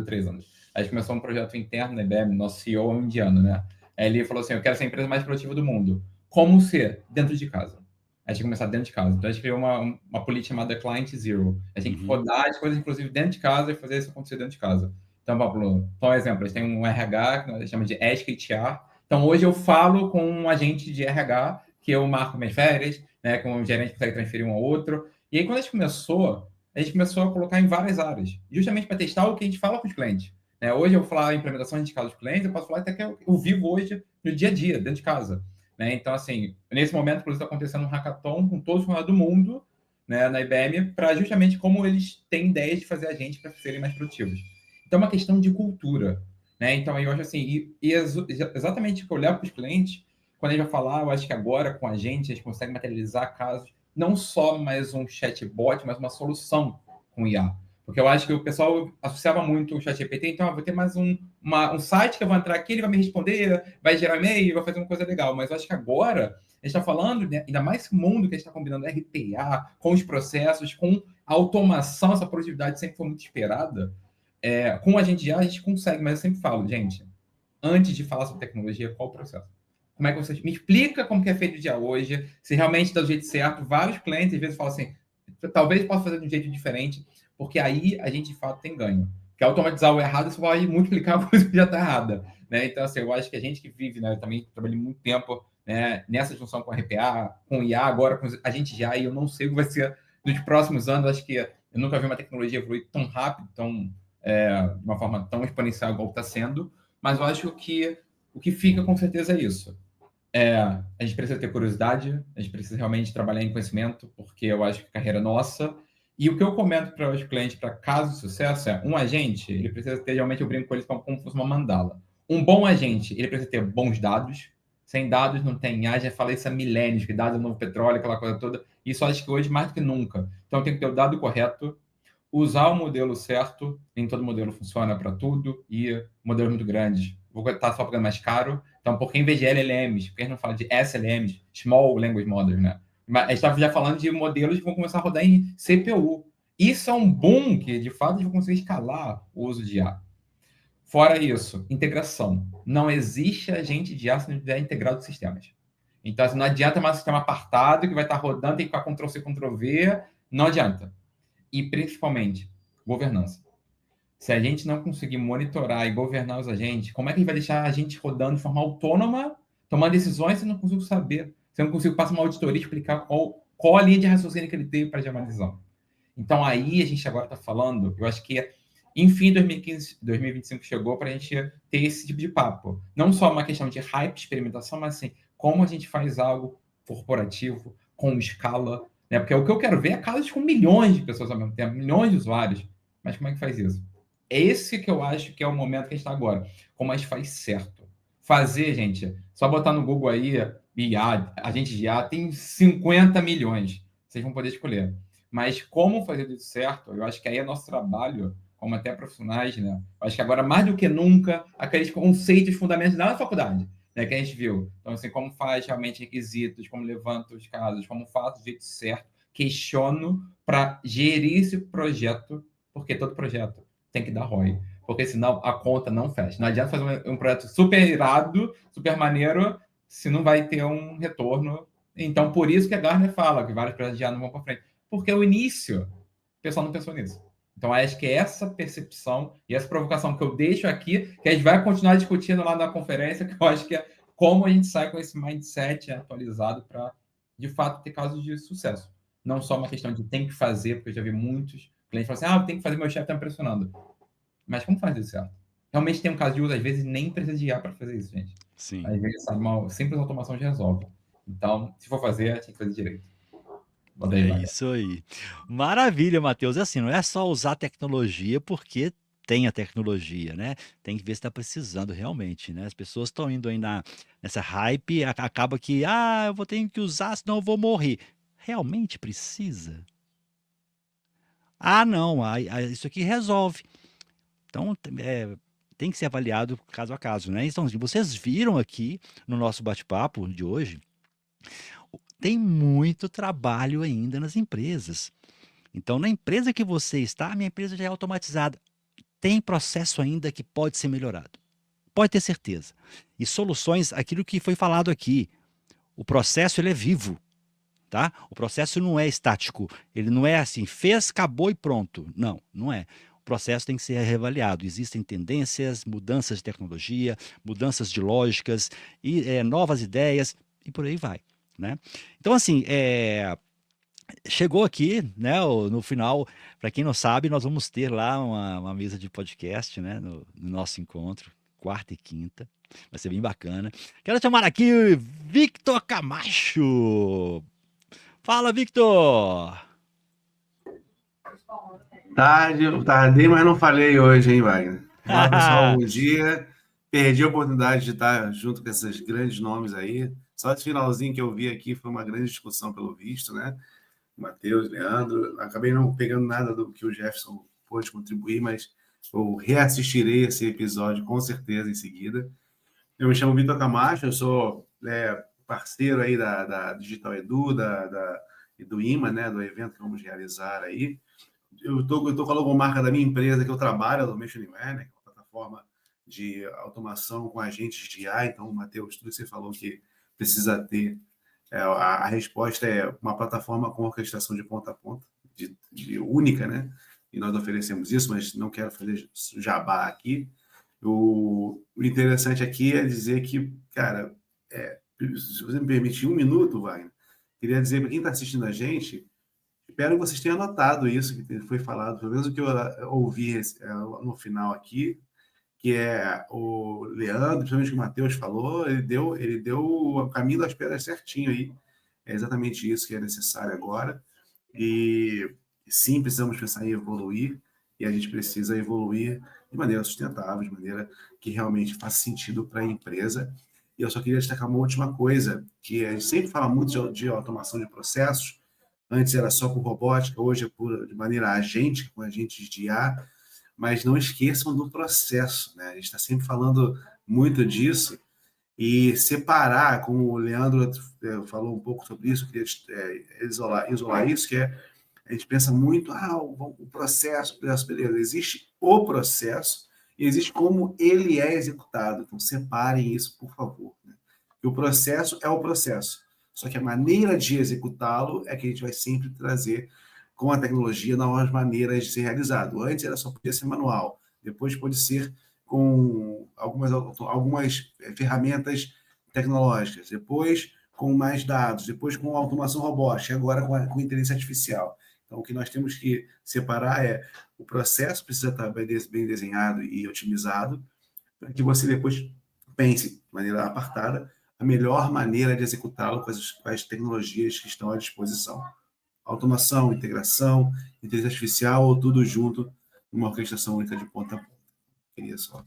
3 anos. A gente começou um projeto interno da IBM, nosso CEO é um indiano, né? Aí ele falou assim, eu quero ser a empresa mais produtiva do mundo. Como ser? Dentro de casa. a gente começar dentro de casa. Então, a gente criou uma política chamada Client Zero. A gente tem que rodar as coisas, inclusive, dentro de casa e fazer isso acontecer dentro de casa. Então, Pablo, só um exemplo, a gente tem um RH, que nós chamamos de HR. Então, hoje eu falo com um agente de RH, que eu marco minhas férias, né, com um gerente que consegue transferir um ao outro. E aí, quando a gente começou a colocar em várias áreas, justamente para testar o que a gente fala com os clientes. Né? Hoje eu vou falar a implementação de casa dos clientes, eu posso falar até que eu vivo hoje no dia a dia, dentro de casa. Né? Então, assim, nesse momento, inclusive, está acontecendo um hackathon com todos os funcionários do mundo, né, na IBM, para justamente como eles têm ideias de fazer a gente para serem mais produtivos. Então, é uma questão de cultura. Né? Então, eu acho assim, exatamente olhar para os clientes, quando a gente vai falar, eu acho que agora com a gente consegue materializar casos, não só mais um chatbot, mas uma solução com IA. Porque eu acho que o pessoal associava muito o ChatGPT, então eu vou ter mais um site que eu vou entrar aqui, ele vai me responder, vai gerar e-mail, vai fazer uma coisa legal. Mas eu acho que agora a gente está falando, né, ainda mais que o mundo que a gente está combinando RPA, com os processos, com a automação, essa produtividade sempre foi muito esperada. Com a gente consegue, mas eu sempre falo, gente, antes de falar sobre tecnologia, qual o processo? Como é que você me explica como que é feito o dia hoje, se realmente está do jeito certo? Vários clientes às vezes falam assim, talvez possa fazer de um jeito diferente, porque aí a gente de fato tem ganho. Porque automatizar o errado, você vai multiplicar a coisa que já está errada. Né? Então, assim, eu acho que a gente que vive, né, eu também trabalhei muito tempo, né, nessa junção com RPA, com IA, agora com a gente já, e eu não sei o que vai ser nos próximos anos. Acho que eu nunca vi uma tecnologia evoluir tão rápido, de uma forma tão exponencial igual está sendo, mas eu acho que o que fica com certeza é isso. A gente precisa ter curiosidade, a gente precisa realmente trabalhar em conhecimento, porque eu acho que a carreira é nossa. E o que eu comento para os clientes, para caso de sucesso, um agente, ele precisa ter, geralmente eu brinco com eles como se fosse uma mandala. Um bom agente, ele precisa ter bons dados. Sem dados não tem IA, já falei isso há milênios, que dados é o novo petróleo, aquela coisa toda. Isso eu acho que hoje mais do que nunca. Então tem que ter o dado correto, usar o modelo certo, nem todo modelo funciona para tudo, e modelos muito grandes. Vou estar só pagando mais caro. Então, por que em vez de LLMs? Por que a gente não fala de SLMs, Small Language Models, né? Mas a gente estava já falando de modelos que vão começar a rodar em CPU. Isso é um boom que, de fato, a gente vai conseguir escalar o uso de IA. Fora isso, integração. Não existe agente de IA se não estiver integrado com sistemas. Então, assim, não adianta mais um sistema apartado que vai estar rodando, tem que ficar Ctrl-C, Ctrl-V. Não adianta. E, principalmente, governança. Se a gente não conseguir monitorar e governar os agentes, como é que a gente vai deixar a gente rodando de forma autônoma, tomar decisões, se não consigo saber? Se eu não consigo passar uma auditoria e explicar qual a linha de raciocínio que ele teve para tomar a decisão. Então, aí a gente agora está falando, eu acho que, enfim, 2025 chegou para a gente ter esse tipo de papo. Não só uma questão de hype, experimentação, mas assim, como a gente faz algo corporativo, com escala, né? Porque o que eu quero ver é casos com milhões de pessoas ao mesmo tempo, milhões de usuários. Mas como é que faz isso? É esse que eu acho que é o momento que a gente está agora. Como a gente faz certo. Fazer, gente, só botar no Google aí, IA, agente de IA, tem 50 milhões. Vocês vão poder escolher. Mas como fazer isso certo, eu acho que aí é nosso trabalho, como até profissionais, né? Eu acho que agora, mais do que nunca, aqueles conceitos fundamentais da faculdade, né, que a gente viu. Então, assim, como faz realmente requisitos, como levanta os casos, como faz do jeito certo, questiono para gerir esse projeto, porque todo projeto tem que dar ROI, porque senão a conta não fecha. Não adianta fazer um projeto super irado, super maneiro, se não vai ter um retorno. Então, por isso que a Gartner fala que vários projetos já não vão para frente. Porque o início, o pessoal não pensou nisso. Então, acho que é essa percepção e essa provocação que eu deixo aqui, que a gente vai continuar discutindo lá na conferência, que eu acho que é como a gente sai com esse mindset atualizado para, de fato, ter casos de sucesso. Não só uma questão de tem que fazer, porque eu já vi muitos clientes falam assim, tem que fazer, meu chefe está me pressionando. Mas como fazer isso certo? Realmente tem um caso de uso, às vezes nem precisa de IA para fazer isso, gente. Sim. Às vezes, uma simples automação já resolve. Então, se for fazer, tem que fazer direito. É isso aí. Maravilha, Matheus. Assim, não é só usar tecnologia porque tem a tecnologia, né? Tem que ver se está precisando realmente, né? As pessoas estão indo aí nessa hype, acaba que, eu vou ter que usar, senão eu vou morrer. Realmente precisa? Não, isso aqui resolve. Então, tem que ser avaliado caso a caso, né? Então, vocês viram aqui no nosso bate-papo de hoje, tem muito trabalho ainda nas empresas. Então, na empresa que você está, a minha empresa já é automatizada. Tem processo ainda que pode ser melhorado. Pode ter certeza. E soluções, aquilo que foi falado aqui, o processo ele é vivo. tá? O processo não é estático, ele não é assim, fez, acabou e pronto. Não, não é. O processo tem que ser reavaliado. Existem tendências, mudanças de tecnologia, mudanças de lógicas, e novas ideias, e por aí vai, né? Então, assim, chegou aqui, né, no final, para quem não sabe, nós vamos ter lá uma mesa de podcast, né, no nosso encontro, quarta e quinta. Vai ser bem bacana. Quero chamar aqui Victor Camacho. Fala, Victor! Tardei, mas não falei hoje, hein, Wagner? Olá, pessoal, bom dia. Perdi a oportunidade de estar junto com esses grandes nomes aí. Só esse finalzinho que eu vi aqui foi uma grande discussão, pelo visto, né? Matheus, Leandro. Acabei não pegando nada do que o Jefferson pôde contribuir, mas eu reassistirei esse episódio com certeza em seguida. Eu me chamo Vitor Camacho, eu sou parceiro aí da Digital Edu e do IMA, né? Do evento que vamos realizar aí. Eu tô com a logomarca da minha empresa que eu trabalho, a Automationware, né, que é uma plataforma de automação com agentes de IA. Então, Matheus, tudo que você falou que precisa ter, a resposta é uma plataforma com orquestração de ponta a ponta, de única, né? E nós oferecemos isso, mas não quero fazer jabá aqui. O interessante aqui é dizer que, cara, se você me permitir um minuto, Wagner, queria dizer para quem está assistindo a gente, espero que vocês tenham anotado isso que foi falado, pelo menos o que eu ouvi no final aqui, que é o Leandro, principalmente o que o Matheus falou, ele deu o caminho das pedras certinho aí. É exatamente isso que é necessário agora. E sim, precisamos pensar em evoluir, e a gente precisa evoluir de maneira sustentável, de maneira que realmente faça sentido para a empresa. E eu só queria destacar uma última coisa, que a gente sempre fala muito de automação de processos. Antes era só por robótica, hoje é de maneira agente, com agentes de IA, mas não esqueçam do processo, né? A gente está sempre falando muito disso, e separar, como o Leandro falou um pouco sobre isso, eu queria isolar isso, que a gente pensa muito, o processo, beleza, existe o processo e existe como ele é executado. Então, separem isso, por favor, né? E o processo é o processo. Só que a maneira de executá-lo é que a gente vai sempre trazer com a tecnologia novas maneiras de ser realizado. Antes só podia ser manual, depois pode ser com algumas ferramentas tecnológicas, depois com mais dados, depois com automação robótica, agora com inteligência artificial. Então, o que nós temos que separar é o processo precisa estar bem desenhado e otimizado, para que você depois pense de maneira apartada a melhor maneira de executá-lo com as tecnologias que estão à disposição. Automação, integração, inteligência artificial, ou tudo junto numa orquestração única de ponta a ponta. Queria só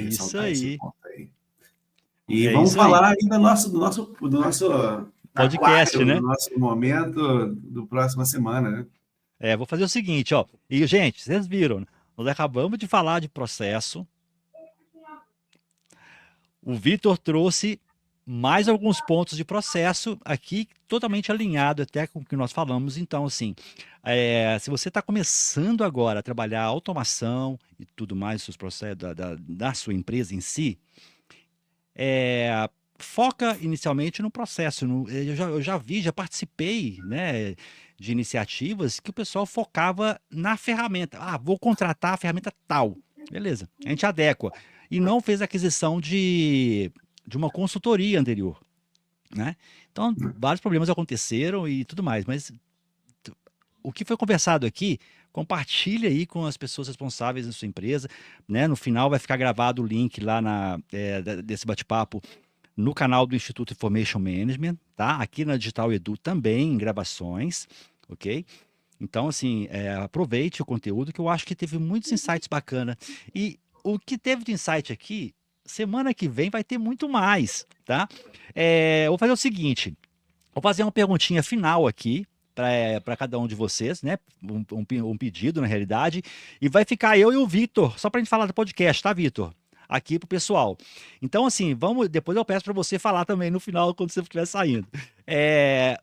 isso esse aí. ponto aí. E vamos falar aí do nosso podcast, né? Do nosso momento do próxima semana, né? Vou fazer o seguinte, ó. E, gente, vocês viram, nós acabamos de falar de processo. O Victor trouxe mais alguns pontos de processo aqui, totalmente alinhado até com o que nós falamos. Então, assim, se você está começando agora a trabalhar automação e tudo mais, seus processos da sua empresa em si, foca inicialmente no processo. Eu já participei, né, de iniciativas que o pessoal focava na ferramenta. Vou contratar a ferramenta tal. Beleza, a gente adequa. E não fez aquisição de uma consultoria anterior, né? Então, vários problemas aconteceram e tudo mais, mas o que foi conversado aqui, compartilha aí com as pessoas responsáveis da sua empresa, né? No final vai ficar gravado o link lá desse bate-papo no canal do Instituto Information Management, tá? Aqui na Digital Edu também, em gravações, ok? Então, assim, aproveite o conteúdo, que eu acho que teve muitos insights bacanas. E o que teve de insight aqui, semana que vem vai ter muito mais, tá? Eu vou fazer o seguinte, vou fazer uma perguntinha final aqui para cada um de vocês, né? Um pedido, na realidade, e vai ficar eu e o Victor, só para a gente falar do podcast, tá, Victor? Aqui pro pessoal. Então, assim, depois eu peço para você falar também no final, quando você estiver saindo.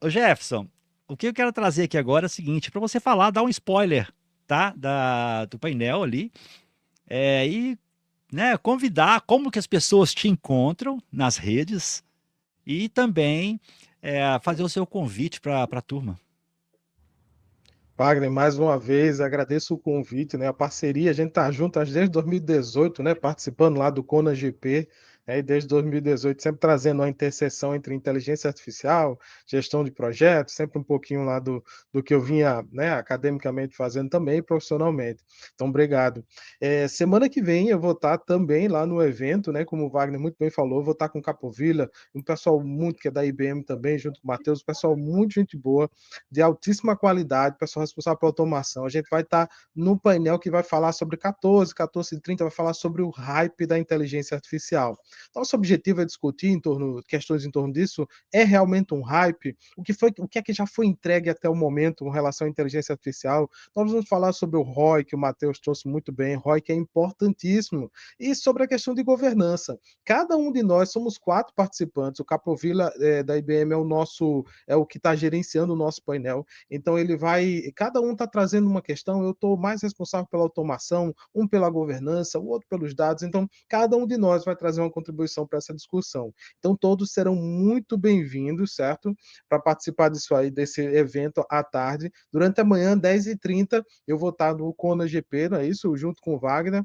O Jefferson, o que eu quero trazer aqui agora é o seguinte, para você falar, dar um spoiler, tá? Do painel ali, e, né, convidar como que as pessoas te encontram nas redes e também fazer o seu convite para a turma. Wagner, mais uma vez, agradeço o convite, né? A parceria, a gente tá junto desde 2018, né? Participando lá do Kona GP, né? E desde 2018, sempre trazendo uma interseção entre inteligência artificial, gestão de projetos, sempre um pouquinho lá do que eu vinha, né, academicamente fazendo também, e profissionalmente. Então, obrigado. Semana que vem eu vou estar também lá no evento, né? Como o Wagner muito bem falou, vou estar com o Capovilla, um pessoal muito que é da IBM também, junto com o Matheus, um pessoal muito gente boa, de altíssima qualidade, pessoal responsável pela automação. A gente vai estar no painel que vai falar sobre 14h30, vai falar sobre o hype da inteligência artificial. Nosso objetivo é discutir questões em torno disso. É realmente um hype? O que é que já foi entregue até o momento com relação à inteligência artificial? Nós vamos falar sobre o ROI, que o Matheus trouxe muito bem, ROI que é importantíssimo, e sobre a questão de governança. Cada um de nós somos 4 participantes. O Capovilla da IBM é o que está gerenciando o nosso painel. Então cada um está trazendo uma questão. Eu estou mais responsável pela automação, um pela governança, o outro pelos dados. Então, cada um de nós vai trazer uma contribuição para essa discussão. Então, todos serão muito bem-vindos, certo? Para participar disso aí, desse evento à tarde. Durante a manhã, 10h30, eu vou estar no Kona GP, não é isso? Junto com o Wagner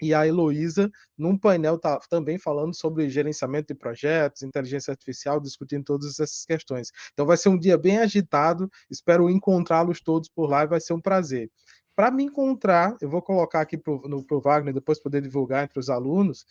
e a Heloísa, num painel também falando sobre gerenciamento de projetos, inteligência artificial, discutindo todas essas questões. Então vai ser um dia bem agitado, espero encontrá-los todos por lá e vai ser um prazer. Para me encontrar, eu vou colocar aqui para o Wagner depois poder divulgar entre os alunos,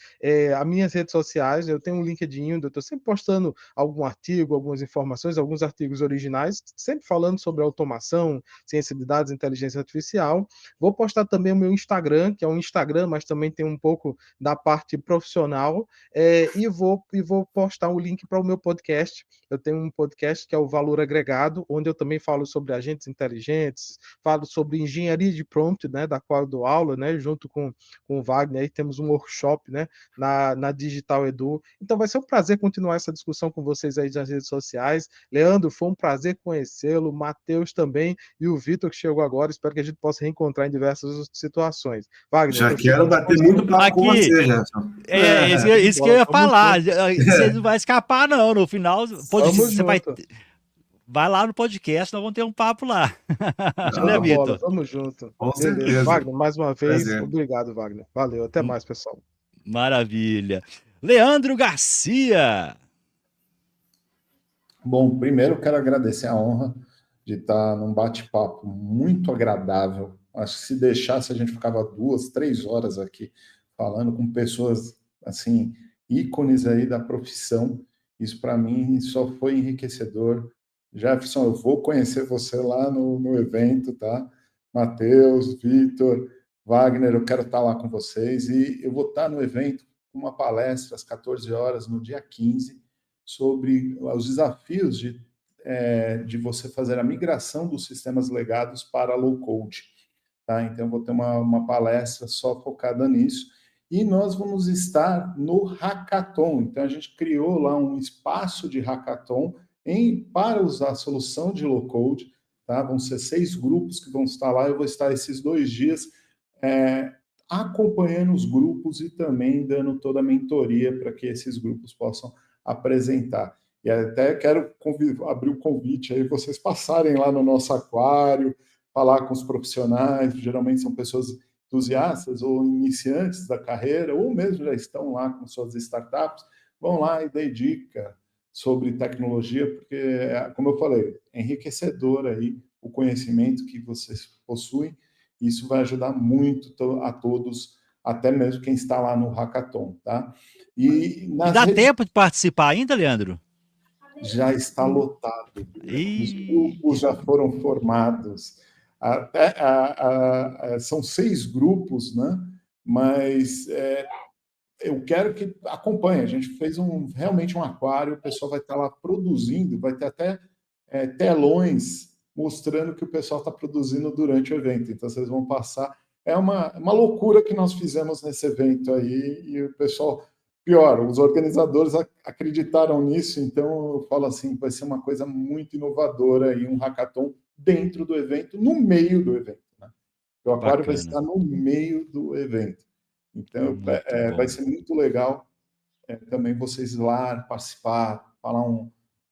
as minhas redes sociais. Eu tenho um LinkedIn, onde eu estou sempre postando algum artigo, algumas informações, alguns artigos originais, sempre falando sobre automação, ciência de dados, inteligência artificial. Vou postar também o meu Instagram, que é um Instagram, mas também tem um pouco da parte profissional, e vou postar um link para o meu podcast. Eu tenho um podcast que é o Valor Agregado, onde eu também falo sobre agentes inteligentes, falo sobre engenharia de prompt, né, da qual eu dou aula, né, junto com o Wagner. Aí temos um workshop, né, na Digital Edu. Então vai ser um prazer continuar essa discussão com vocês aí nas redes sociais. Leandro, foi um prazer conhecê-lo, Matheus também, e o Vitor que chegou agora. Espero que a gente possa reencontrar em diversas situações. Wagner, Já quero bater muito papo com Aqui, você, Gerson. isso que eu ia falar. Você não vai escapar, não. No final, Vamos você vai. junto. Vai lá no podcast, nós vamos ter um papo lá. Show Né, de bola, Vitor? vamos junto. Com Beleza. certeza. Wagner, mais uma vez, Prazer. obrigado, Wagner. Valeu, até mais, pessoal. Maravilha. Leandro Garcia. Bom, primeiro eu quero agradecer a honra de estar num bate-papo muito agradável. Acho que se deixasse a gente ficava 2, 3 horas aqui falando com pessoas assim, ícones aí da profissão. Isso para mim só foi enriquecedor. Jefferson, eu vou conhecer você lá no evento, tá? Matheus, Vitor, Wagner, eu quero estar lá com vocês e eu vou estar no evento com uma palestra às 14 horas no dia 15 sobre os desafios de você fazer a migração dos sistemas legados para low-code. Tá? Então, eu vou ter uma palestra só focada nisso. E nós vamos estar no Hackathon. Então, a gente criou lá um espaço de Hackathon para usar a solução de low-code. Tá? Vão ser 6 grupos que vão estar lá. Eu vou estar esses 2 dias acompanhando os grupos e também dando toda a mentoria para que esses grupos possam apresentar. E até quero abrir o convite aí, vocês passarem lá no nosso aquário, falar com os profissionais, geralmente são pessoas entusiastas ou iniciantes da carreira, ou mesmo já estão lá com suas startups, vão lá e dê dica sobre tecnologia, porque, como eu falei, é enriquecedor aí o conhecimento que vocês possuem, e isso vai ajudar muito a todos, até mesmo quem está lá no Hackathon, tá? E dá tempo de participar ainda, Leandro? Já está lotado. Os grupos já foram formados. São 6 grupos, né? Mas eu quero que acompanhe. A gente fez realmente um aquário, o pessoal vai estar lá produzindo, vai ter até telões mostrando que o pessoal está produzindo durante o evento. Então, vocês vão passar. É uma loucura que nós fizemos nesse evento aí, e o pessoal... Pior, os organizadores acreditaram nisso, então eu falo assim, vai ser uma coisa muito inovadora e um hackathon dentro do evento, no meio do evento. Né? O aquário vai estar no meio do evento. Então, vai ser muito legal também vocês lá participar, falar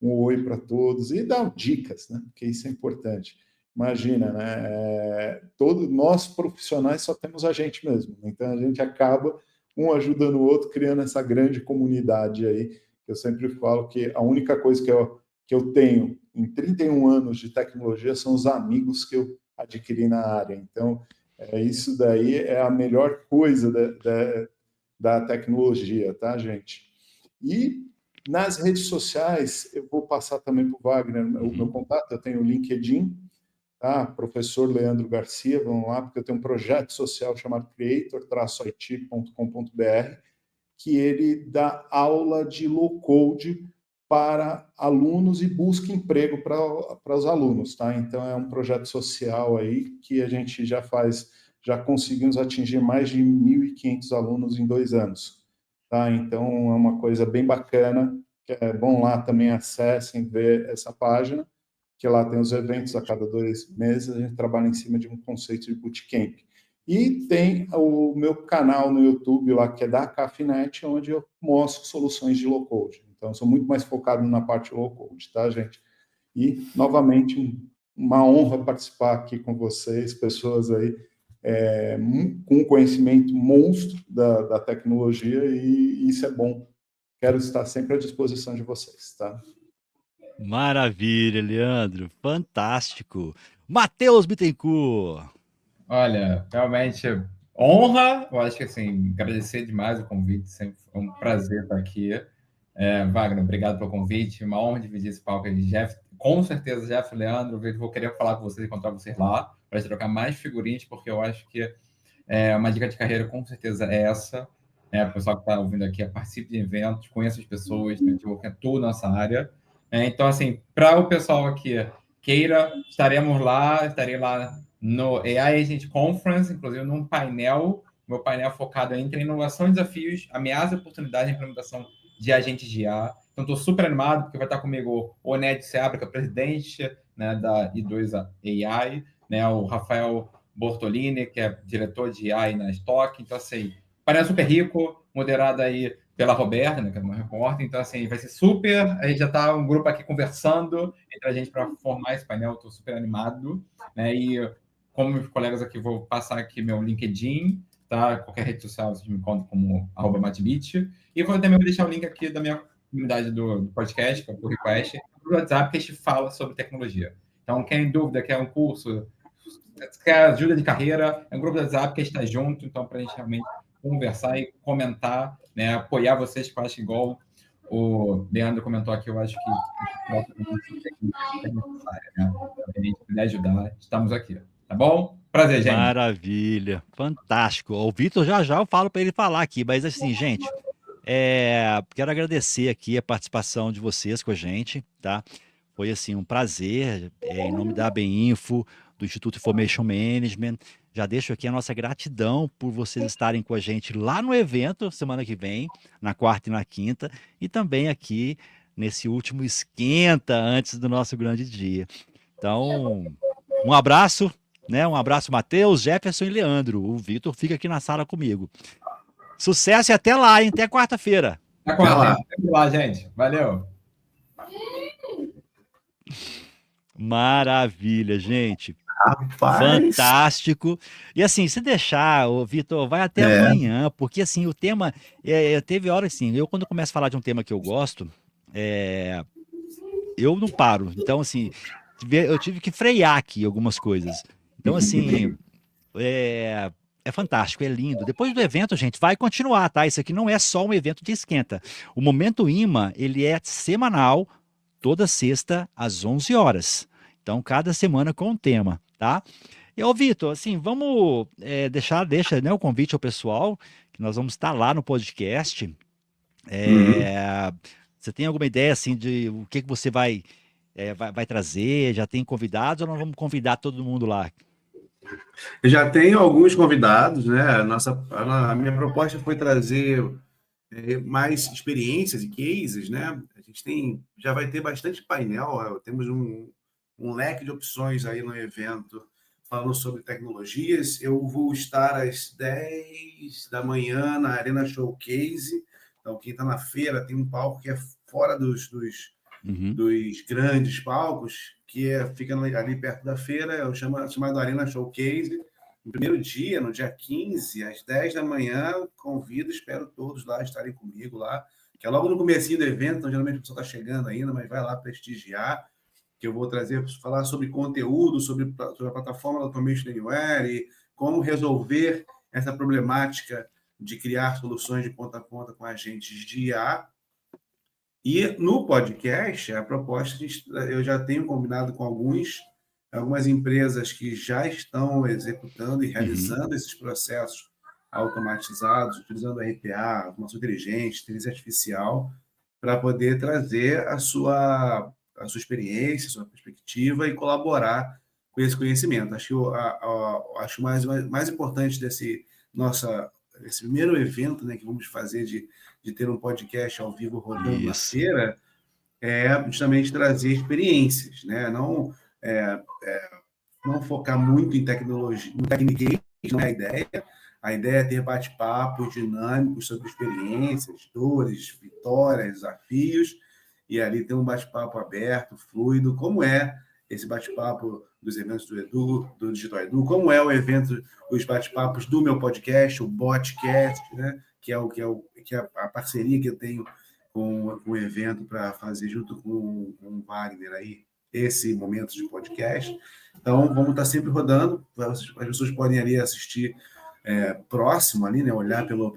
um oi para todos e dar dicas, né? Porque isso é importante. Imagina, né? Nós profissionais só temos a gente mesmo, então a gente acaba um ajudando o outro, criando essa grande comunidade aí. Eu sempre falo que a única coisa que eu tenho em 31 anos de tecnologia são os amigos que eu adquiri na área. Então, isso daí é a melhor coisa da tecnologia, tá, gente? E nas redes sociais, eu vou passar também para o Wagner o meu contato, eu tenho o LinkedIn, tá? Professor Leandro Garcia, vamos lá, porque eu tenho um projeto social chamado creator-it.com.br, que ele dá aula de low-code para alunos e busca emprego para os alunos, tá? Então, é um projeto social aí que a gente já conseguimos atingir mais de 1.500 alunos em 2 anos, tá? Então, é uma coisa bem bacana, que é bom lá também acessem, ver essa página, que lá tem os eventos a cada 2 meses, a gente trabalha em cima de um conceito de bootcamp. E tem o meu canal no YouTube lá, que é da Cafinet, onde eu mostro soluções de low-code. Então, eu sou muito mais focado na parte low-code, tá, gente? E, novamente, uma honra participar aqui com vocês, pessoas aí com conhecimento monstro da tecnologia, e isso é bom. Quero estar sempre à disposição de vocês, tá? Maravilha, Leandro. Fantástico. Matheus Bittencourt. Olha, realmente honra. Eu acho que assim, agradecer demais o convite, sempre foi um prazer estar aqui. Wagner, obrigado pelo convite, uma honra dividir esse palco aí. Jeff, com certeza, Jeff e Leandro, eu vou querer falar com vocês, encontrar vocês lá, para trocar mais figurinhas, porque eu acho que uma dica de carreira com certeza é essa. O pessoal que está ouvindo aqui, participe de eventos, conheça as pessoas, network é tudo nessa área. Então, assim, para o pessoal aqui queira, estarei lá no AI Agent Conference, inclusive num painel, meu painel focado entre inovação e desafios, ameaça e oportunidade de implementação de agentes de IA. Então, estou super animado, porque vai estar comigo o Ned Seabra, que é presidente, né, da I2 AI, né, o Rafael Bortolini, que é diretor de AI na Stock. Então, assim, painel super rico, moderado aí pela Roberta, né, que é uma repórter. Então, assim, vai ser super... A gente já está um grupo aqui conversando entre a gente para formar esse painel. Estou super animado, né? E como meus colegas aqui, vou passar aqui meu LinkedIn, tá? Qualquer rede social, vocês me encontram como @matbit. E vou também deixar o link aqui da minha comunidade do podcast, que é o Pull Request, do WhatsApp, que a gente fala sobre tecnologia. Então, quem tem dúvida, quer um curso, quer ajuda de carreira, é um grupo do WhatsApp que a gente está junto, então, para a gente realmente conversar e comentar, né? Apoiar vocês, que eu acho igual o Leandro comentou aqui, eu acho que é necessário, né? Se a gente puder ajudar, estamos aqui. Tá bom? Prazer, gente. Maravilha, fantástico. O Vitor já eu falo para ele falar aqui, mas assim, gente, quero agradecer aqui a participação de vocês com a gente, tá? Foi assim um prazer, em nome da ABInfo, do Instituto Information Management. Já deixo aqui a nossa gratidão por vocês estarem com a gente lá no evento semana que vem, na quarta e na quinta, e também aqui nesse último esquenta antes do nosso grande dia. Então, um abraço, né? Um abraço, Matheus, Jefferson e Leandro. O Vitor fica aqui na sala comigo. Sucesso e até lá, hein? Até quarta-feira. Até quarta. Até lá, gente. Valeu. Maravilha, gente. Rapaz. Fantástico. E assim, se deixar, Vitor, vai até amanhã, porque assim, o tema, teve hora assim, eu quando começo a falar de um tema que eu gosto, eu não paro. Então, assim, eu tive que frear aqui algumas coisas. Então, assim, é fantástico, é lindo. Depois do evento, gente, vai continuar, tá? Isso aqui não é só um evento de esquenta. O Momento IMA, ele é semanal, toda sexta, às 11 horas. Então, cada semana com um tema, tá? E, ô, Vitor, assim, vamos deixa, né, o convite ao pessoal, que nós vamos estar lá no podcast. Você tem alguma ideia, assim, de o que você vai trazer? Já tem convidados ou nós vamos convidar todo mundo lá? Eu já tenho alguns convidados, né? A minha proposta foi trazer mais experiências e cases, né? A gente já vai ter bastante painel, temos um leque de opções aí no evento falando sobre tecnologias. Eu vou estar às 10 da manhã na Arena Showcase. Então, quem está na feira tem um palco que é fora dos Uhum. dos grandes palcos, que fica ali perto da feira, é o chamado Arena Showcase. No primeiro dia, no dia 15, às 10 da manhã, convido, espero todos lá estarem comigo lá, que é logo no comecinho do evento, então geralmente a pessoa está chegando ainda, mas vai lá prestigiar, que eu vou falar sobre conteúdo, sobre a plataforma da Automation Anywhere e como resolver essa problemática de criar soluções de ponta a ponta com agentes de IA. E no podcast, a proposta, eu já tenho combinado com algumas empresas que já estão executando e realizando esses processos automatizados, utilizando RPA, automação inteligente, inteligência artificial, para poder trazer a sua experiência, a sua perspectiva e colaborar com esse conhecimento. Acho mais importante desse primeiro evento, né, que vamos fazer de ter um podcast ao vivo rodando na feira, é justamente trazer experiências, né? Não focar muito em tecnologia, no technique, não é a ideia. A ideia é ter bate-papos dinâmicos sobre experiências, dores, vitórias, desafios, e ali ter um bate-papo aberto, fluido, como é esse bate-papo dos eventos do Edu, do Digital Edu, como é o evento, os bate-papos do meu podcast, o Botcast, né? que é a parceria que eu tenho com o evento para fazer junto com o Wagner aí, esse momento de podcast. Então, vamos estar sempre rodando, as pessoas podem ali assistir próximo ali, né? Olhar pelo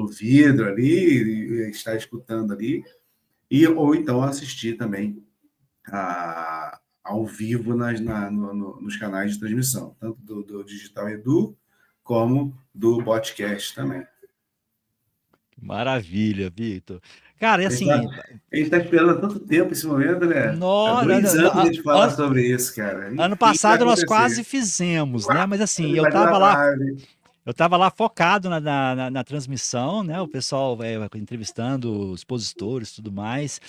vidro ali e estar escutando ali, ou então assistir também ao vivo nos canais de transmissão, tanto do Digital Edu como do Botcast também. Maravilha, Victor. Cara, e assim... A gente está esperando há tanto tempo esse momento, né? Há 2 anos a gente fala sobre isso, cara. Ano passado nós quase fizemos, né? Mas assim, eu estava lá focado na transmissão, né? O pessoal entrevistando os expositores e tudo mais,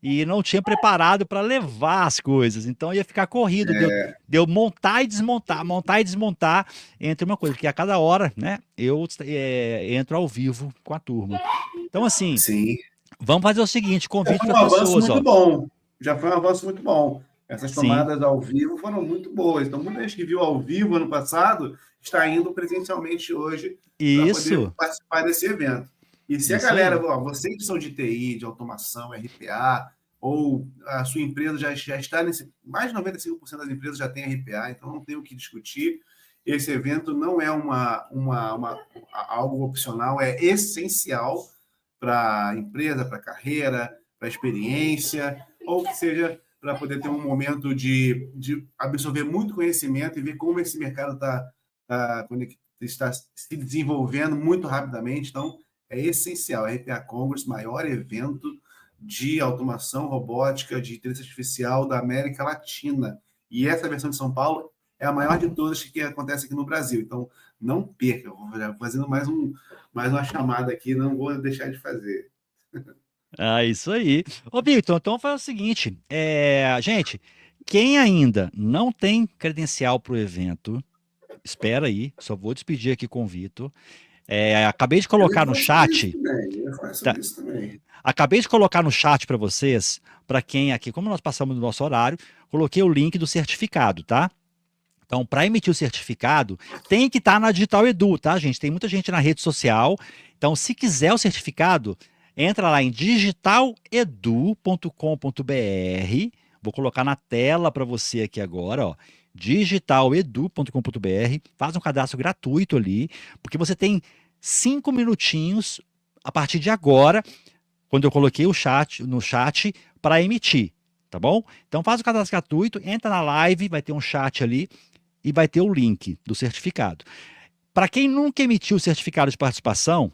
e não tinha preparado para levar as coisas, então ia ficar corrido, deu montar e desmontar entre uma coisa, porque a cada hora, né, eu entro ao vivo com a turma. Então, assim, sim, vamos fazer o seguinte, convite para as pessoas. Já foi um avanço muito bom. Essas tomadas ao vivo foram muito boas. Então, muita gente que viu ao vivo ano passado está indo presencialmente hoje para poder participar desse evento. E se a galera, vocês que são de TI, de automação, RPA, ou a sua empresa já está mais de 95% das empresas já tem RPA, então não tem o que discutir. Esse evento não é algo opcional, é essencial para a empresa, para a carreira, para a experiência, ou que seja para poder ter um momento de absorver muito conhecimento e ver como esse mercado está se desenvolvendo muito rapidamente. Então, é essencial. A RPA Congress, maior evento de automação robótica, de inteligência artificial da América Latina. E essa versão de São Paulo é a maior de todas que acontece aqui no Brasil. Então, não perca. Eu vou fazendo mais uma chamada aqui, não vou deixar de fazer. Isso aí. Ô, Victor, então faz o seguinte, gente, quem ainda não tem credencial para o evento, espera aí, só vou despedir aqui com o Victor. Acabei de colocar no chat. Acabei de colocar no chat para vocês, para quem aqui, como nós passamos do nosso horário, coloquei o link do certificado, tá? Então, para emitir o certificado, tem que estar na Digital Edu, tá, gente? Tem muita gente na rede social. Então, se quiser o certificado, entra lá em digitaledu.com.br. Vou colocar na tela para você aqui agora, ó. digitaledu.com.br. Faz um cadastro gratuito ali, porque você tem 5 minutinhos a partir de agora, quando eu coloquei no chat para emitir, tá bom? Então faz o cadastro gratuito, entra na live, vai ter um chat ali e vai ter o link do certificado. Para quem nunca emitiu o certificado de participação,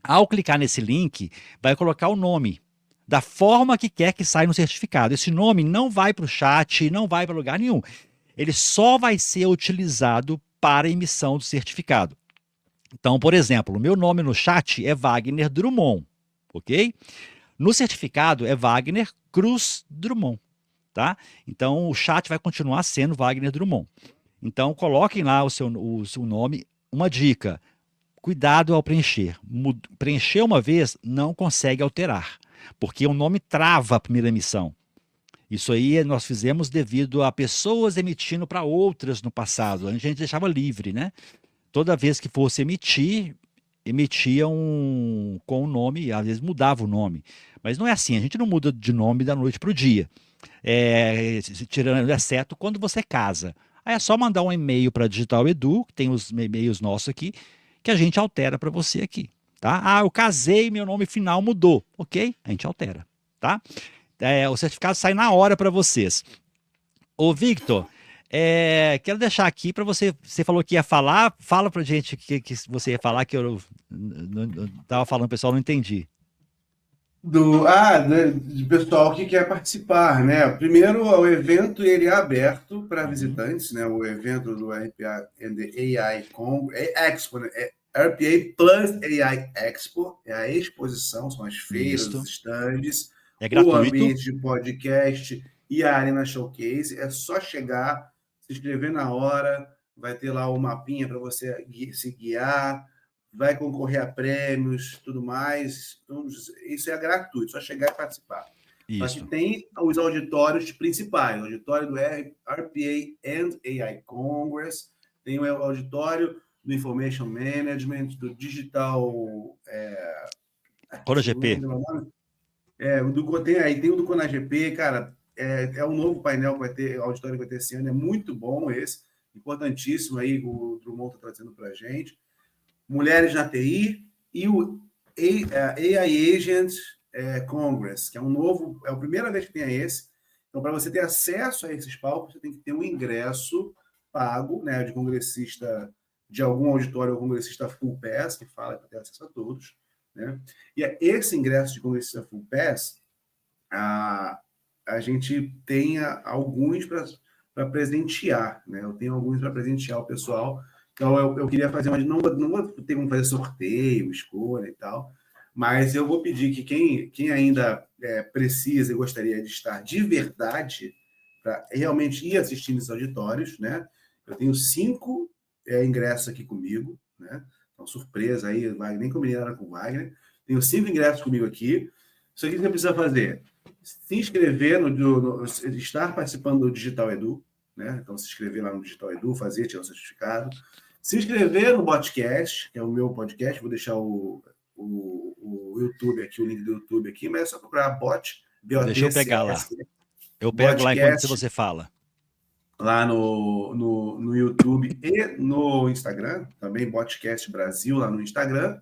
ao clicar nesse link, vai colocar o nome da forma que quer que saia no certificado. Esse nome não vai para o chat, não vai para lugar nenhum. Ele só vai ser utilizado para a emissão do certificado. Então, por exemplo, o meu nome no chat é Wagner Drummond, ok? No certificado é Wagner Cruz Drummond, tá? Então, o chat vai continuar sendo Wagner Drummond. Então, coloquem lá o seu nome. Uma dica, cuidado ao preencher. Preencher uma vez, não consegue alterar. porque o nome trava a primeira emissão. Isso aí nós fizemos devido a pessoas emitindo para outras no passado. A gente deixava livre, né? Toda vez que fosse emitir, emitia com o nome, às vezes mudava o nome. Mas não é assim, a gente não muda de nome da noite para o dia. Tirando, exceto quando você casa. Aí é só mandar um e-mail para Digital Edu, que tem os e-mails nossos aqui, que a gente altera para você aqui, tá? Ah, eu casei, meu nome final mudou. Ok? A gente altera, tá? O certificado sai na hora para vocês. Ô, Victor, quero deixar aqui para você. Você falou que ia falar. Fala pra gente o que você ia falar, que eu tava falando, pessoal, não entendi. Do pessoal que quer participar, né? Primeiro, o evento ele é aberto para visitantes, né? O evento do RPA and the AI Expo, né? RPA Plus AI Expo, é a exposição, são as feiras, Isso. os stands, É o gratuito. ambiente de podcast e a Arena Showcase. É só chegar, se inscrever na hora, vai ter lá o mapinha para você se guiar, vai concorrer a prêmios, tudo mais. Então, isso é gratuito, só chegar e participar. Só que Isso. tem os auditórios principais, o auditório do RPA and AI Congress, tem o auditório do Information Management, do Digital... ConaGP. Tem o do ConaGP, cara, é um novo painel que vai ter, auditório que vai ter esse ano, é muito bom esse, importantíssimo aí, o Drummond está trazendo para a gente. Mulheres na TI e o AI Agent Congress, que é a primeira vez que tem esse. Então, para você ter acesso a esses palcos, você tem que ter um ingresso pago, né, de congressista, de algum auditório ou congressista Full Pass, que fala para ter acesso a todos, né? E esse ingresso de congressista Full Pass, a gente tem alguns para presentear, né? Eu tenho alguns para presentear o pessoal. Então, eu queria fazer, mas não vou ter como fazer sorteio, escolha e tal, mas eu vou pedir que quem ainda precisa e gostaria de estar de verdade, para realmente ir assistir nesses auditórios, né? Eu tenho 5 ingressos aqui comigo, né? Então, surpresa aí, nem combinei nada com o Wagner. Tenho 5 ingressos comigo aqui. Isso aqui que você precisa fazer: se inscrever estar participando do Digital Edu, né? Então, se inscrever lá no Digital Edu, tirar o certificado. Se inscrever no podcast, que é o meu podcast, vou deixar o YouTube aqui, o link do YouTube aqui, mas é só procurar bot, Deixa eu pegar lá. Eu pego lá enquanto você fala. Lá no YouTube e no Instagram, também Podcast Brasil lá no Instagram,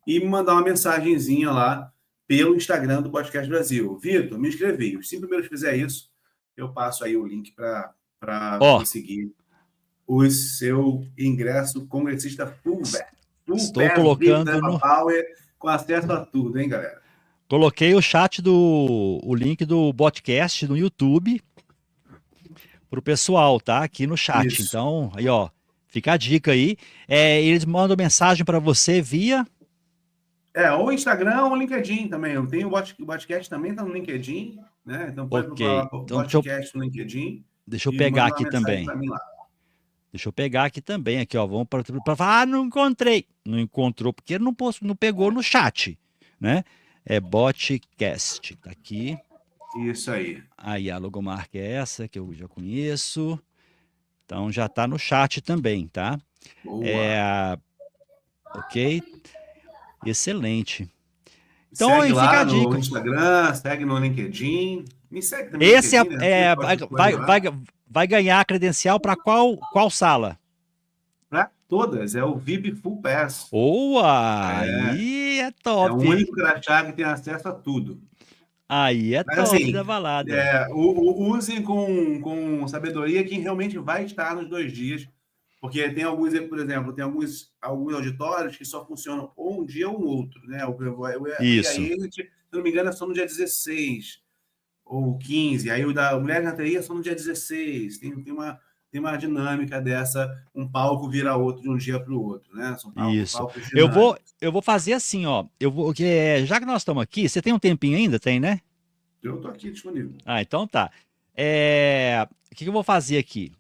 e me mandar uma mensagenzinha lá pelo Instagram do Podcast Brasil. Vitor, me inscrevi. Os 5 primeiros que fizer isso, eu passo aí o link para conseguir o seu ingresso congressista full Estou colocando no Power, com acesso a tudo, hein, galera? Coloquei o link do podcast no YouTube pro pessoal, tá? Aqui no chat. Isso. Então, aí, ó, fica a dica aí. Eles mandam mensagem para você via... ou Instagram ou LinkedIn também. Eu tenho o podcast também, tá no LinkedIn, né? Então pode procurar o podcast no LinkedIn. Deixa eu pegar aqui também. Deixa eu pegar aqui também, aqui, ó. Vamos para falar, não encontrei. Não encontrou porque não pegou no chat, né? É Botcast, tá aqui. Isso aí. Aí a logomarca é essa, que eu já conheço. Então já tá no chat também, tá? Boa. Ok. Excelente. Então segue aí lá fica a dica. No Instagram, segue no LinkedIn. Me segue também Esse no LinkedIn, né? vai ganhar a credencial para qual sala? Para todas, é o VIP Full Pass. Boa! Aí é top. É o único crachá que tem acesso a tudo. Aí é Mas, top assim, da balada. Usem com sabedoria quem realmente vai estar nos 2 dias. Porque tem alguns, por exemplo, tem alguns auditórios que só funcionam ou um dia ou um outro, né? Isso. E aí, se não me engano, é só no dia 16 ou 15. Aí o da Mulher na TI é só no dia 16. Tem uma dinâmica dessa, um palco vira outro de um dia para o outro, né? São palcos dinâmicos. Eu vou fazer assim, ó. Já que nós estamos aqui, você tem um tempinho ainda? Tem, né? Eu estou aqui disponível. Então tá. O que eu vou fazer aqui?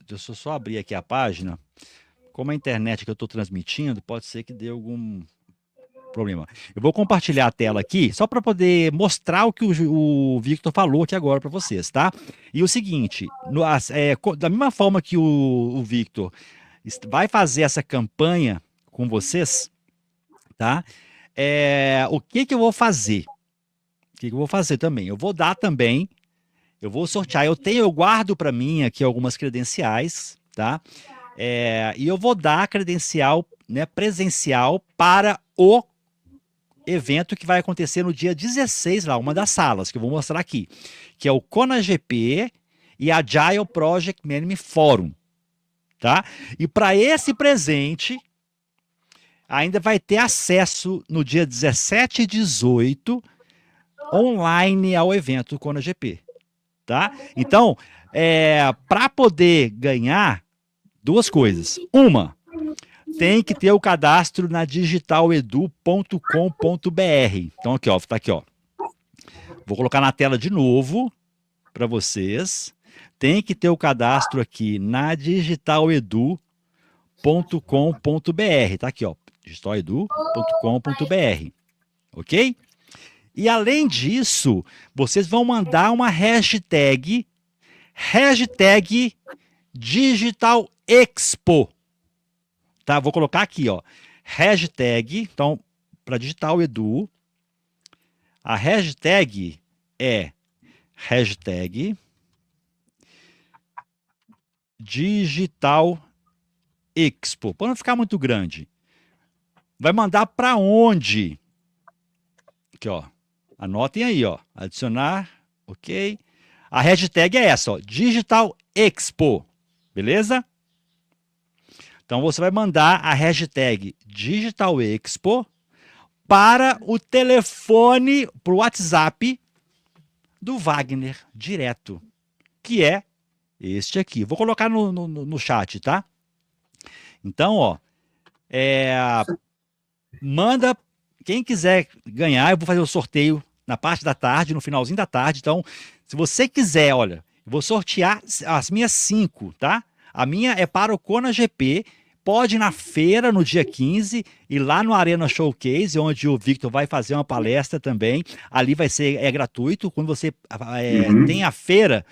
Deixa eu só abrir aqui a página. Como a internet que eu estou transmitindo, pode ser que dê algum problema. Eu vou compartilhar a tela aqui, só para poder mostrar o que o Victor falou aqui agora para vocês, tá? E o seguinte, da mesma forma que o Victor vai fazer essa campanha com vocês, tá? O que eu vou fazer? O que eu vou fazer também? Eu vou dar também, eu vou sortear, eu guardo para mim aqui algumas credenciais, tá? E eu vou dar a credencial, né, presencial para o evento que vai acontecer no dia 16, lá, uma das salas, que eu vou mostrar aqui, que é o ConaGP e a Agile Project Management Forum, tá? E para esse presente, ainda vai ter acesso no dia 17 e 18, online ao evento do ConaGP, tá? Então, para poder ganhar, duas coisas. Uma, tem que ter o cadastro na digitaledu.com.br. Então, aqui, ó, tá aqui, ó. Vou colocar na tela de novo para vocês. Tem que ter o cadastro aqui na digitaledu.com.br. Tá aqui, ó, digitaledu.com.br. Ok? E além disso, vocês vão mandar uma hashtag Digital Expo. Tá? Vou colocar aqui, ó, hashtag, então, para Digital Edu, a hashtag é hashtag Digital Expo. Para não ficar muito grande. Vai mandar para onde? Aqui, ó. Anotem aí, ó. Adicionar, ok? A hashtag é essa, ó, Digital Expo. Beleza? Então você vai mandar a hashtag Digital Expo para o telefone, para o WhatsApp do Wagner direto, que é este aqui. Vou colocar no chat, tá? Então, ó, manda, quem quiser ganhar, eu vou fazer o sorteio na parte da tarde, no finalzinho da tarde. Então, se você quiser, olha, eu vou sortear as minhas 5, tá? A minha é para o ConaGP. Pode ir na feira no dia 15 e lá no Arena Showcase, onde o Victor vai fazer uma palestra também. Ali vai ser gratuito. Quando você tem a feira,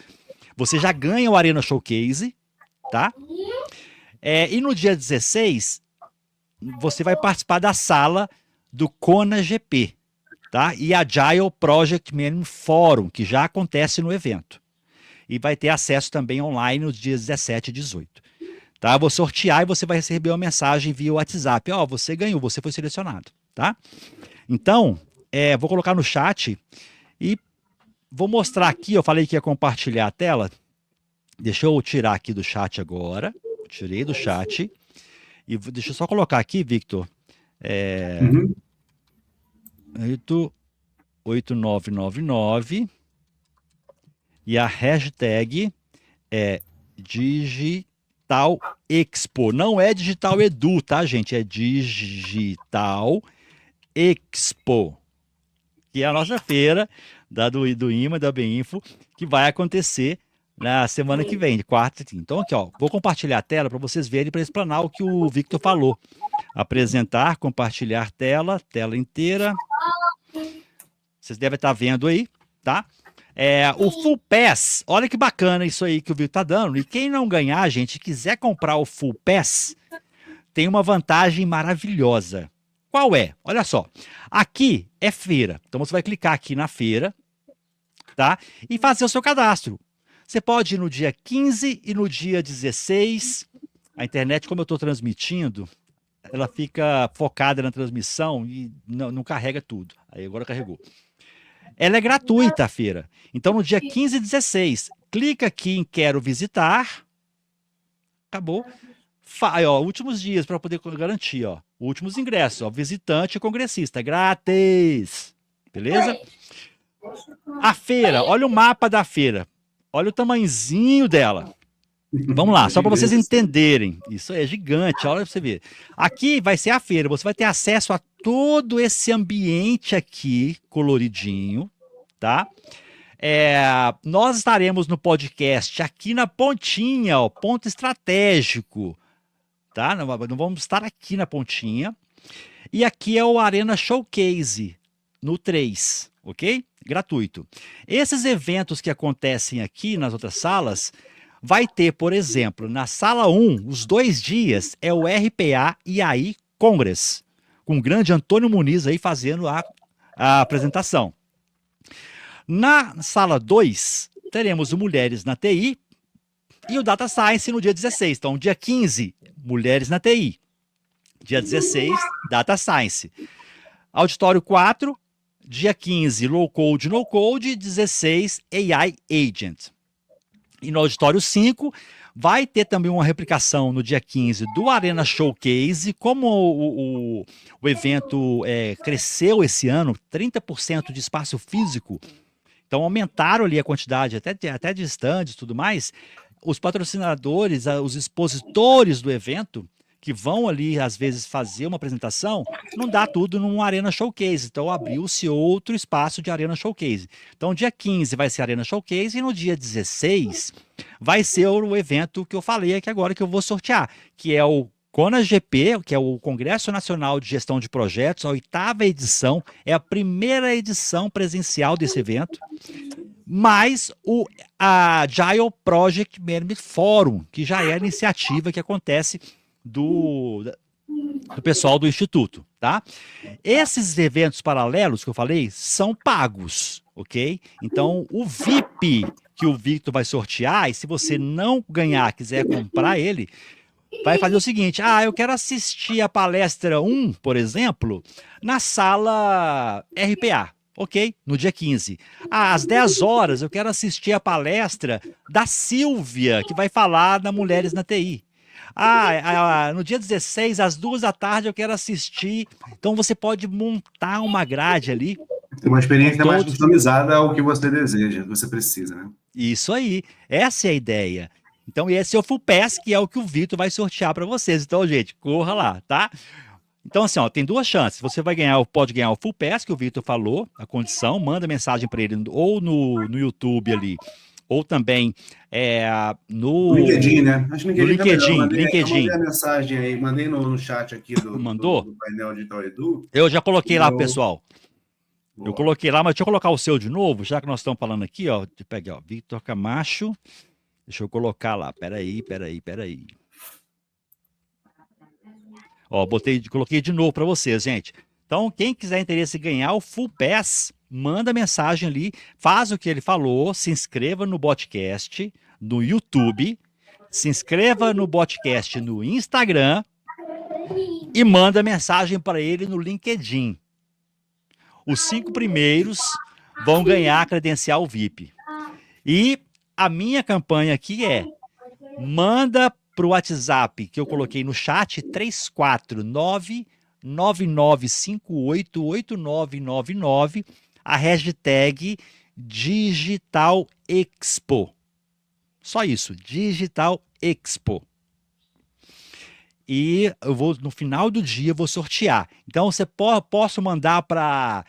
você já ganha o Arena Showcase, tá? E no dia 16, você vai participar da sala do ConaGP, tá? E a Agile Project Management Forum, que já acontece no evento. E vai ter acesso também online nos dias 17 e 18. Tá? Eu vou sortear e você vai receber uma mensagem via WhatsApp. Ó, você ganhou, você foi selecionado, tá? Então, vou colocar no chat e vou mostrar aqui. Eu falei que ia compartilhar a tela. Deixa eu tirar aqui do chat agora. Tirei do chat. E deixa eu só colocar aqui, Victor. 8999. E a hashtag é Digital Expo. Não é Digital Edu, tá, gente? É Digital Expo. Que é a nossa feira do IMA, da BEINFO, que vai acontecer na semana que vem, de quarta. Então, aqui, ó, vou compartilhar a tela para vocês verem, para explanar o que o Victor falou. Apresentar, compartilhar tela inteira. Vocês devem estar vendo aí, tá? O Full Pass, olha que bacana isso aí que o Victor está dando. E quem não ganhar, gente, quiser comprar o Full Pass, tem uma vantagem maravilhosa. Qual é? Olha só. Aqui é feira. Então você vai clicar aqui na feira, tá? E fazer o seu cadastro. Você pode ir no dia 15 e no dia 16. A internet, como eu estou transmitindo, ela fica focada na transmissão e não carrega tudo. Aí agora carregou. Ela é gratuita, a feira. Então, no dia 15 e 16, clica aqui em Quero Visitar. Acabou. Últimos dias para poder garantir. Ó, últimos ingressos. Ó, visitante e congressista. Grátis. Beleza? A feira. Olha o mapa da feira. Olha o tamanhozinho dela. Vamos lá, só para vocês entenderem. Isso é gigante, olha para você ver. Aqui vai ser a feira, você vai ter acesso a todo esse ambiente aqui, coloridinho, tá? Nós estaremos no podcast aqui na pontinha, ó, ponto estratégico, tá? Não vamos estar aqui na pontinha. E aqui é o Arena Showcase, no 3, ok? Gratuito. Esses eventos que acontecem aqui nas outras salas, vai ter, por exemplo, na sala 1, os 2 dias, é o RPA e AI Congress, com o grande Antônio Muniz aí fazendo a apresentação. Na sala 2, teremos o Mulheres na TI e o Data Science no dia 16. Então, dia 15, Mulheres na TI. Dia 16, Data Science. Auditório 4, dia 15, Low Code, No Code, 16, AI Agent. E no Auditório 5, vai ter também uma replicação no dia 15 do Arena Showcase. Como o evento cresceu esse ano, 30% de espaço físico, então aumentaram ali a quantidade, até de stands e tudo mais. Os patrocinadores, os expositores do evento, que vão ali, às vezes, fazer uma apresentação, não dá tudo num Arena Showcase. Então, abriu-se outro espaço de Arena Showcase. Então, dia 15 vai ser Arena Showcase e no dia 16 vai ser o evento que eu falei aqui agora, que eu vou sortear, que é o CONAGP, que é o Congresso Nacional de Gestão de Projetos, a 8ª edição, é a primeira edição presencial desse evento, mais a Agile Project Management Forum, que já é a iniciativa que acontece do pessoal do Instituto, tá? Esses eventos paralelos que eu falei são pagos, ok? Então, o VIP que o Victor vai sortear, e se você não ganhar, quiser comprar ele, vai fazer o seguinte: eu quero assistir a palestra 1, por exemplo, na sala RPA. Ok, no dia 15. Às 10 horas, eu quero assistir a palestra da Silvia, que vai falar da Mulheres na TI. No dia 16, às 2 da tarde, eu quero assistir. Então, você pode montar uma grade ali. Tem uma experiência mais customizada ao que você deseja, que você precisa, né? Isso aí. Essa é a ideia. Então, esse é o Full Pass, que é o que o Vitor vai sortear para vocês. Então, gente, corra lá, tá? Então, assim, tem 2 chances. Você pode ganhar o Full Pass, que o Vitor falou, a condição, manda mensagem para ele ou no YouTube ali, ou também no LinkedIn, né? Acho que no LinkedIn. Eu mandei a mensagem aí, mandei no chat aqui do painel Digital Edu. Eu já coloquei lá, pessoal. Boa. Eu coloquei lá, mas deixa eu colocar o seu de novo, já que nós estamos falando aqui, ó. Peguei, ó, Victor Camacho. Deixa eu colocar lá. Peraí. Ó, coloquei de novo para vocês, gente. Então, quem quiser interesse em ganhar o Full Pass, manda mensagem ali, faz o que ele falou, se inscreva no podcast, no YouTube, se inscreva no podcast no Instagram e manda mensagem para ele no LinkedIn. Os 5 primeiros vão ganhar a credencial VIP. E a minha campanha aqui manda para o WhatsApp que eu coloquei no chat, 349-9958-8999, a hashtag Digital Expo. Só isso, Digital Expo. E eu vou, no final do dia, eu vou sortear. Então, posso mandar para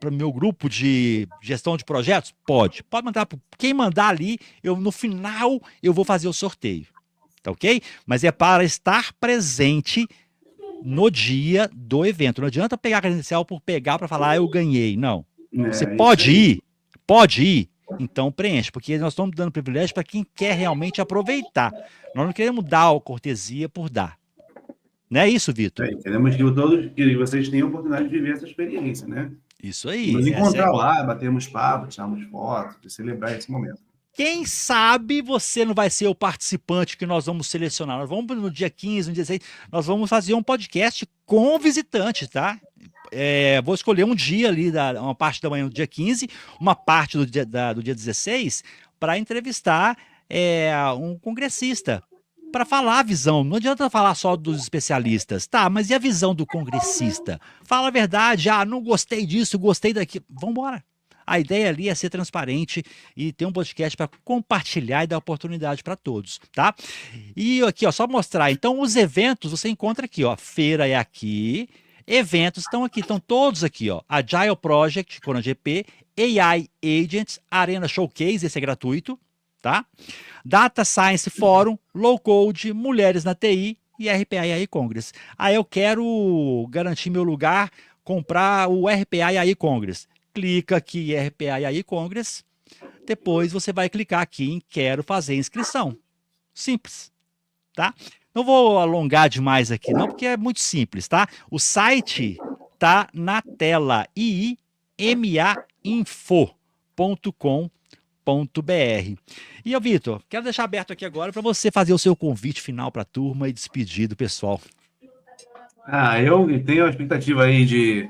o meu grupo de gestão de projetos? Pode mandar. Quem mandar ali, no final eu vou fazer o sorteio, tá ok? Mas é para estar presente no dia do evento. Não adianta pegar a credencial por pegar para falar, eu ganhei. Não. Você pode ir, então preenche, porque nós estamos dando privilégio para quem quer realmente aproveitar. Nós não queremos dar a cortesia por dar. Não é isso, Vitor? Queremos que vocês tenham a oportunidade de viver essa experiência, né? Isso aí. Nos encontrar lá, batermos papo, tirarmos fotos, celebrar esse momento. Quem sabe você não vai ser o participante que nós vamos selecionar. Nós vamos no dia 15, no dia 16, nós vamos fazer um podcast com visitantes, tá? Vou escolher um dia ali, uma parte da manhã do dia 15, uma parte do dia 16, para entrevistar um congressista, para falar a visão. Não adianta falar só dos especialistas, tá? Mas e a visão do congressista? Fala a verdade, não gostei disso, gostei daquilo. Vamos embora. A ideia ali é ser transparente e ter um podcast para compartilhar e dar oportunidade para todos, tá? E aqui, ó, só mostrar. Então, os eventos você encontra aqui, ó. Feira é aqui, eventos estão aqui, estão todos aqui, ó. Agile Project, CONAGP, AI Agents, Arena Showcase, esse é gratuito, tá? Data Science Forum, Low Code, Mulheres na TI e RPA AI Congress. Aí eu quero garantir meu lugar, comprar o RPA AI Congress. Clica aqui em RPA AI Congress, depois você vai clicar aqui em quero fazer inscrição. Simples, tá? Não vou alongar demais aqui não, porque é muito simples, tá? O site tá na tela, iimainfo.com.br. E eu, Vitor, quero deixar aberto aqui agora para você fazer o seu convite final para a turma e despedir do pessoal. Eu tenho a expectativa aí de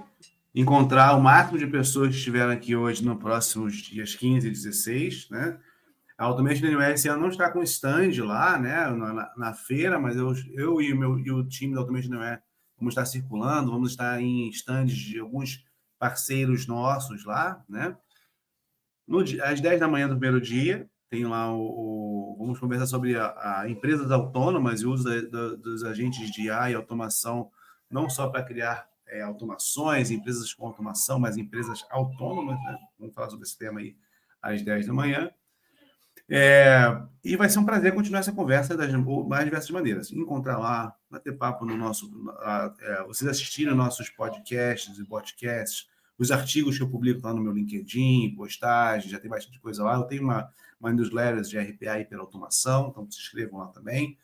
encontrar o máximo de pessoas que estiveram aqui hoje nos próximos dias 15 e 16, né? A Automation Anywhere esse ano não está com stand lá, né, na feira, mas eu e o time da Automation Anywhere vamos estar circulando, vamos estar em stands de alguns parceiros nossos lá, né? Às 10 da manhã do primeiro dia, tem lá vamos conversar sobre a empresas autônomas e o uso dos agentes de IA e automação, não só para criar automações, empresas com automação, mas empresas autônomas, né? Vamos falar sobre esse tema aí às 10 da manhã. E vai ser um prazer continuar essa conversa das mais diversas maneiras. Encontrar lá, bater papo no nosso... vocês assistirem nossos podcasts e podcasts, os artigos que eu publico lá no meu LinkedIn, postagem, já tem bastante coisa lá. Eu tenho uma newsletter de RPA e hiperautomação, então se inscrevam lá também.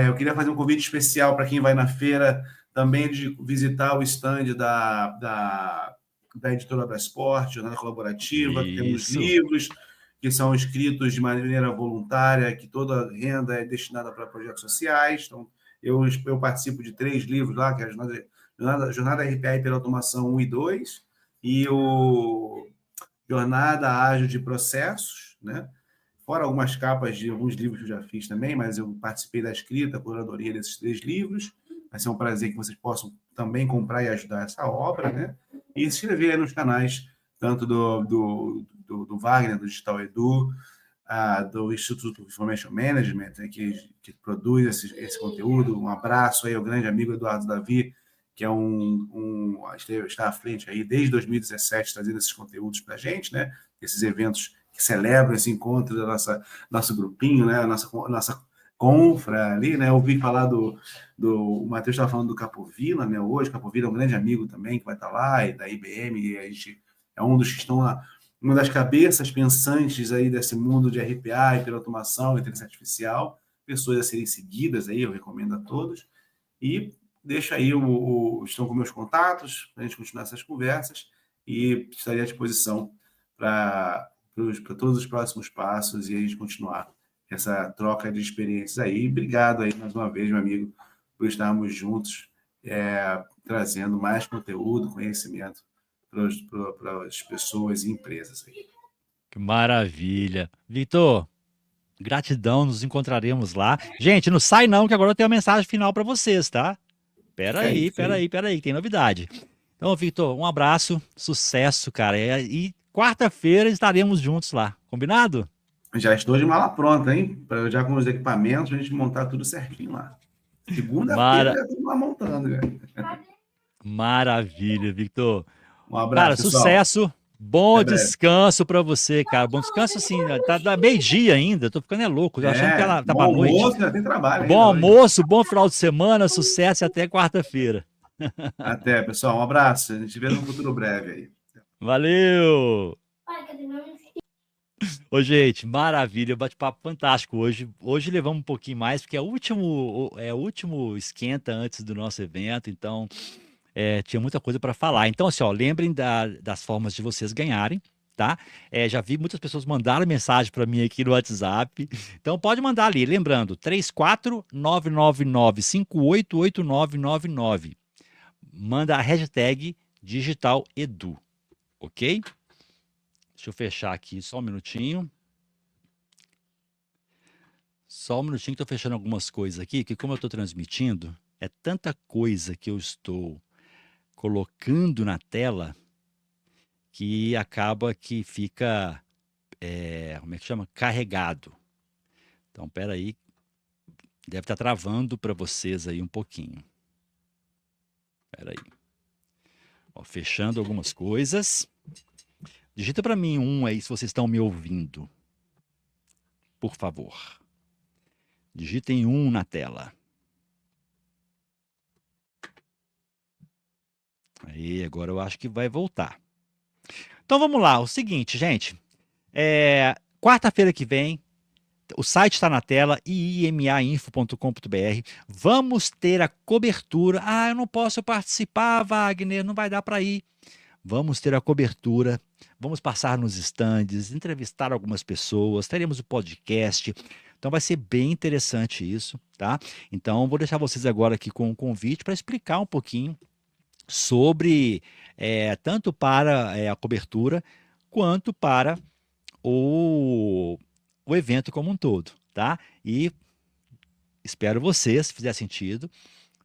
Eu queria fazer um convite especial para quem vai na feira também de visitar o stand da editora Brasport, Jornada Colaborativa, que temos livros que são escritos de maneira voluntária, que toda renda é destinada para projetos sociais. Então, eu participo de 3 livros lá, que é a Jornada RPA Hiperautomação 1 e 2, e o Jornada Ágil de Processos, né? Fora algumas capas de alguns livros que eu já fiz também, mas eu participei da escrita, curadoria desses 3 livros. Vai ser um prazer que vocês possam também comprar e ajudar essa obra, né? E se inscrever aí nos canais, tanto do Wagner, do Digital Edu, do Instituto Information Management, né, que produz esse conteúdo. Um abraço aí ao grande amigo Eduardo Davi, que é está à frente aí desde 2017, trazendo esses conteúdos para a gente, né? Esses eventos que celebram esse encontro do nosso grupinho, né? Nossa confra ali, né? Eu ouvi falar o Matheus estava falando do Capovilla, né? Hoje, Capovilla é um grande amigo também, que vai estar lá, e da IBM, e a gente é um dos que estão lá, uma das cabeças pensantes aí desse mundo de RPA, hiperautomação, inteligência artificial, pessoas a serem seguidas aí, eu recomendo a todos, e deixa aí, estão com meus contatos, para a gente continuar essas conversas, e estaria à disposição para todos os próximos passos e a gente continuar essa troca de experiências aí. Obrigado aí mais uma vez, meu amigo, por estarmos juntos, trazendo mais conteúdo, conhecimento para as pessoas e empresas aí. Que maravilha. Vitor, gratidão, nos encontraremos lá. Gente, não sai não, que agora eu tenho uma mensagem final para vocês, tá? Pera aí, tem novidade. Então, Vitor, um abraço, sucesso, cara. E quarta-feira estaremos juntos lá, combinado? Já estou de mala pronta, hein? Já com os equipamentos, a gente montar tudo certinho lá. Segunda-feira já estamos lá montando, velho. Maravilha, Victor. Um abraço, cara, pessoal. Sucesso. Bom descanso para você, cara. Bom descanso, assim, tá meio-dia ainda. Tô ficando louco. Tô achando que ela tá pra noite. Bom almoço, já tem trabalho. Bom almoço, bom final de semana, sucesso e até quarta-feira. Até, pessoal. Um abraço. A gente se vê no futuro breve aí. Valeu! Ô, gente, maravilha, bate-papo fantástico hoje. Hoje levamos um pouquinho mais, porque é o último esquenta antes do nosso evento, então tinha muita coisa para falar. Então, assim, ó, lembrem das formas de vocês ganharem, tá? Já vi muitas pessoas mandaram mensagem para mim aqui no WhatsApp, então pode mandar ali, lembrando, 34999588999. Manda a hashtag DigitalEdu, ok? Deixa eu fechar aqui só um minutinho. Só um minutinho que estou fechando algumas coisas aqui, que como eu estou transmitindo, é tanta coisa que eu estou colocando na tela que acaba que fica, como é que chama? Carregado. Então, espera aí, deve estar travando para vocês aí um pouquinho. Espera aí. Ó, fechando algumas coisas. Digita para mim aí se vocês estão me ouvindo. Por favor. Digitem 1 na tela. Aí, agora eu acho que vai voltar. Então vamos lá, o seguinte, gente. Quarta-feira que vem, o site está na tela, iimainfo.com.br. Vamos ter a cobertura. Ah, eu não posso participar, Wagner, não vai dar para ir. Vamos ter a cobertura, vamos passar nos estandes, entrevistar algumas pessoas, teremos o podcast. Então vai ser bem interessante isso, tá? Então vou deixar vocês agora aqui com um convite para explicar um pouquinho sobre tanto para a cobertura quanto para o evento como um todo, tá? E espero você, se fizer sentido,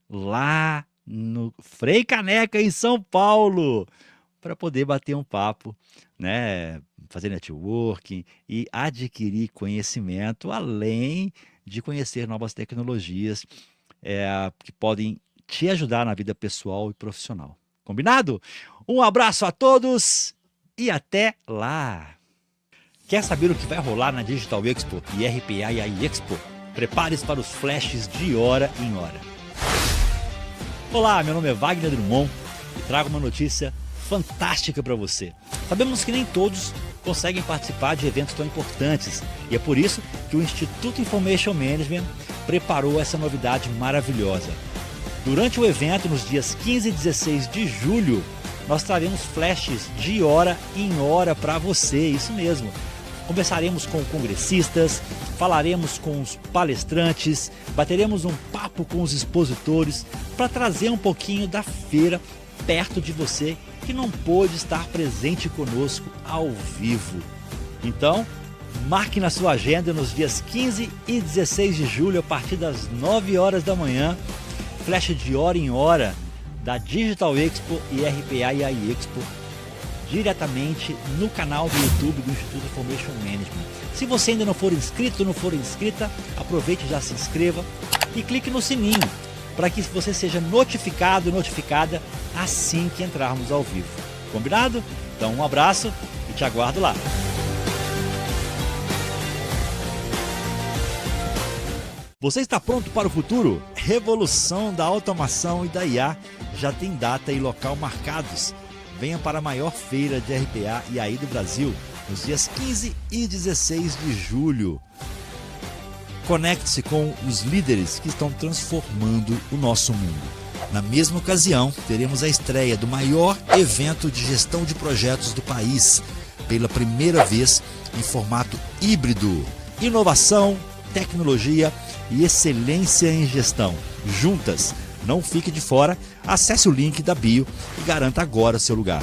lá no Frei Caneca, em São Paulo, para poder bater um papo, né? Fazer networking e adquirir conhecimento, além de conhecer novas tecnologias que podem te ajudar na vida pessoal e profissional. Combinado? Um abraço a todos e até lá! Quer saber o que vai rolar na Digital Expo e RPA e AI Expo? Prepare-se para os flashes de hora em hora. Olá, meu nome é Wagner Drummond e trago uma notícia fantástica para você. Sabemos que nem todos conseguem participar de eventos tão importantes e é por isso que o Instituto Information Management preparou essa novidade maravilhosa. Durante o evento, nos dias 15 e 16 de julho, nós traremos flashes de hora em hora para você, isso mesmo. Conversaremos com congressistas, falaremos com os palestrantes, bateremos um papo com os expositores para trazer um pouquinho da feira perto de você que não pôde estar presente conosco ao vivo. Então, marque na sua agenda nos dias 15 e 16 de julho, a partir das 9 horas da manhã, flash de hora em hora da Digital Expo e RPA e AI Expo, diretamente no canal do YouTube do Instituto Information Management. Se você ainda não for inscrito ou não for inscrita, aproveite e já se inscreva e clique no sininho para que você seja notificado e notificada assim que entrarmos ao vivo. Combinado? Então um abraço e te aguardo lá. Você está pronto para o futuro? Revolução da automação e da IA já tem data e local marcados. Venha para a maior feira de RPA e AI do Brasil, nos dias 15 e 16 de julho. Conecte-se com os líderes que estão transformando o nosso mundo. Na mesma ocasião, teremos a estreia do maior evento de gestão de projetos do país, pela primeira vez em formato híbrido. Inovação, tecnologia e excelência em gestão. Juntas, não fique de fora, acesse o link da bio e garanta agora seu lugar.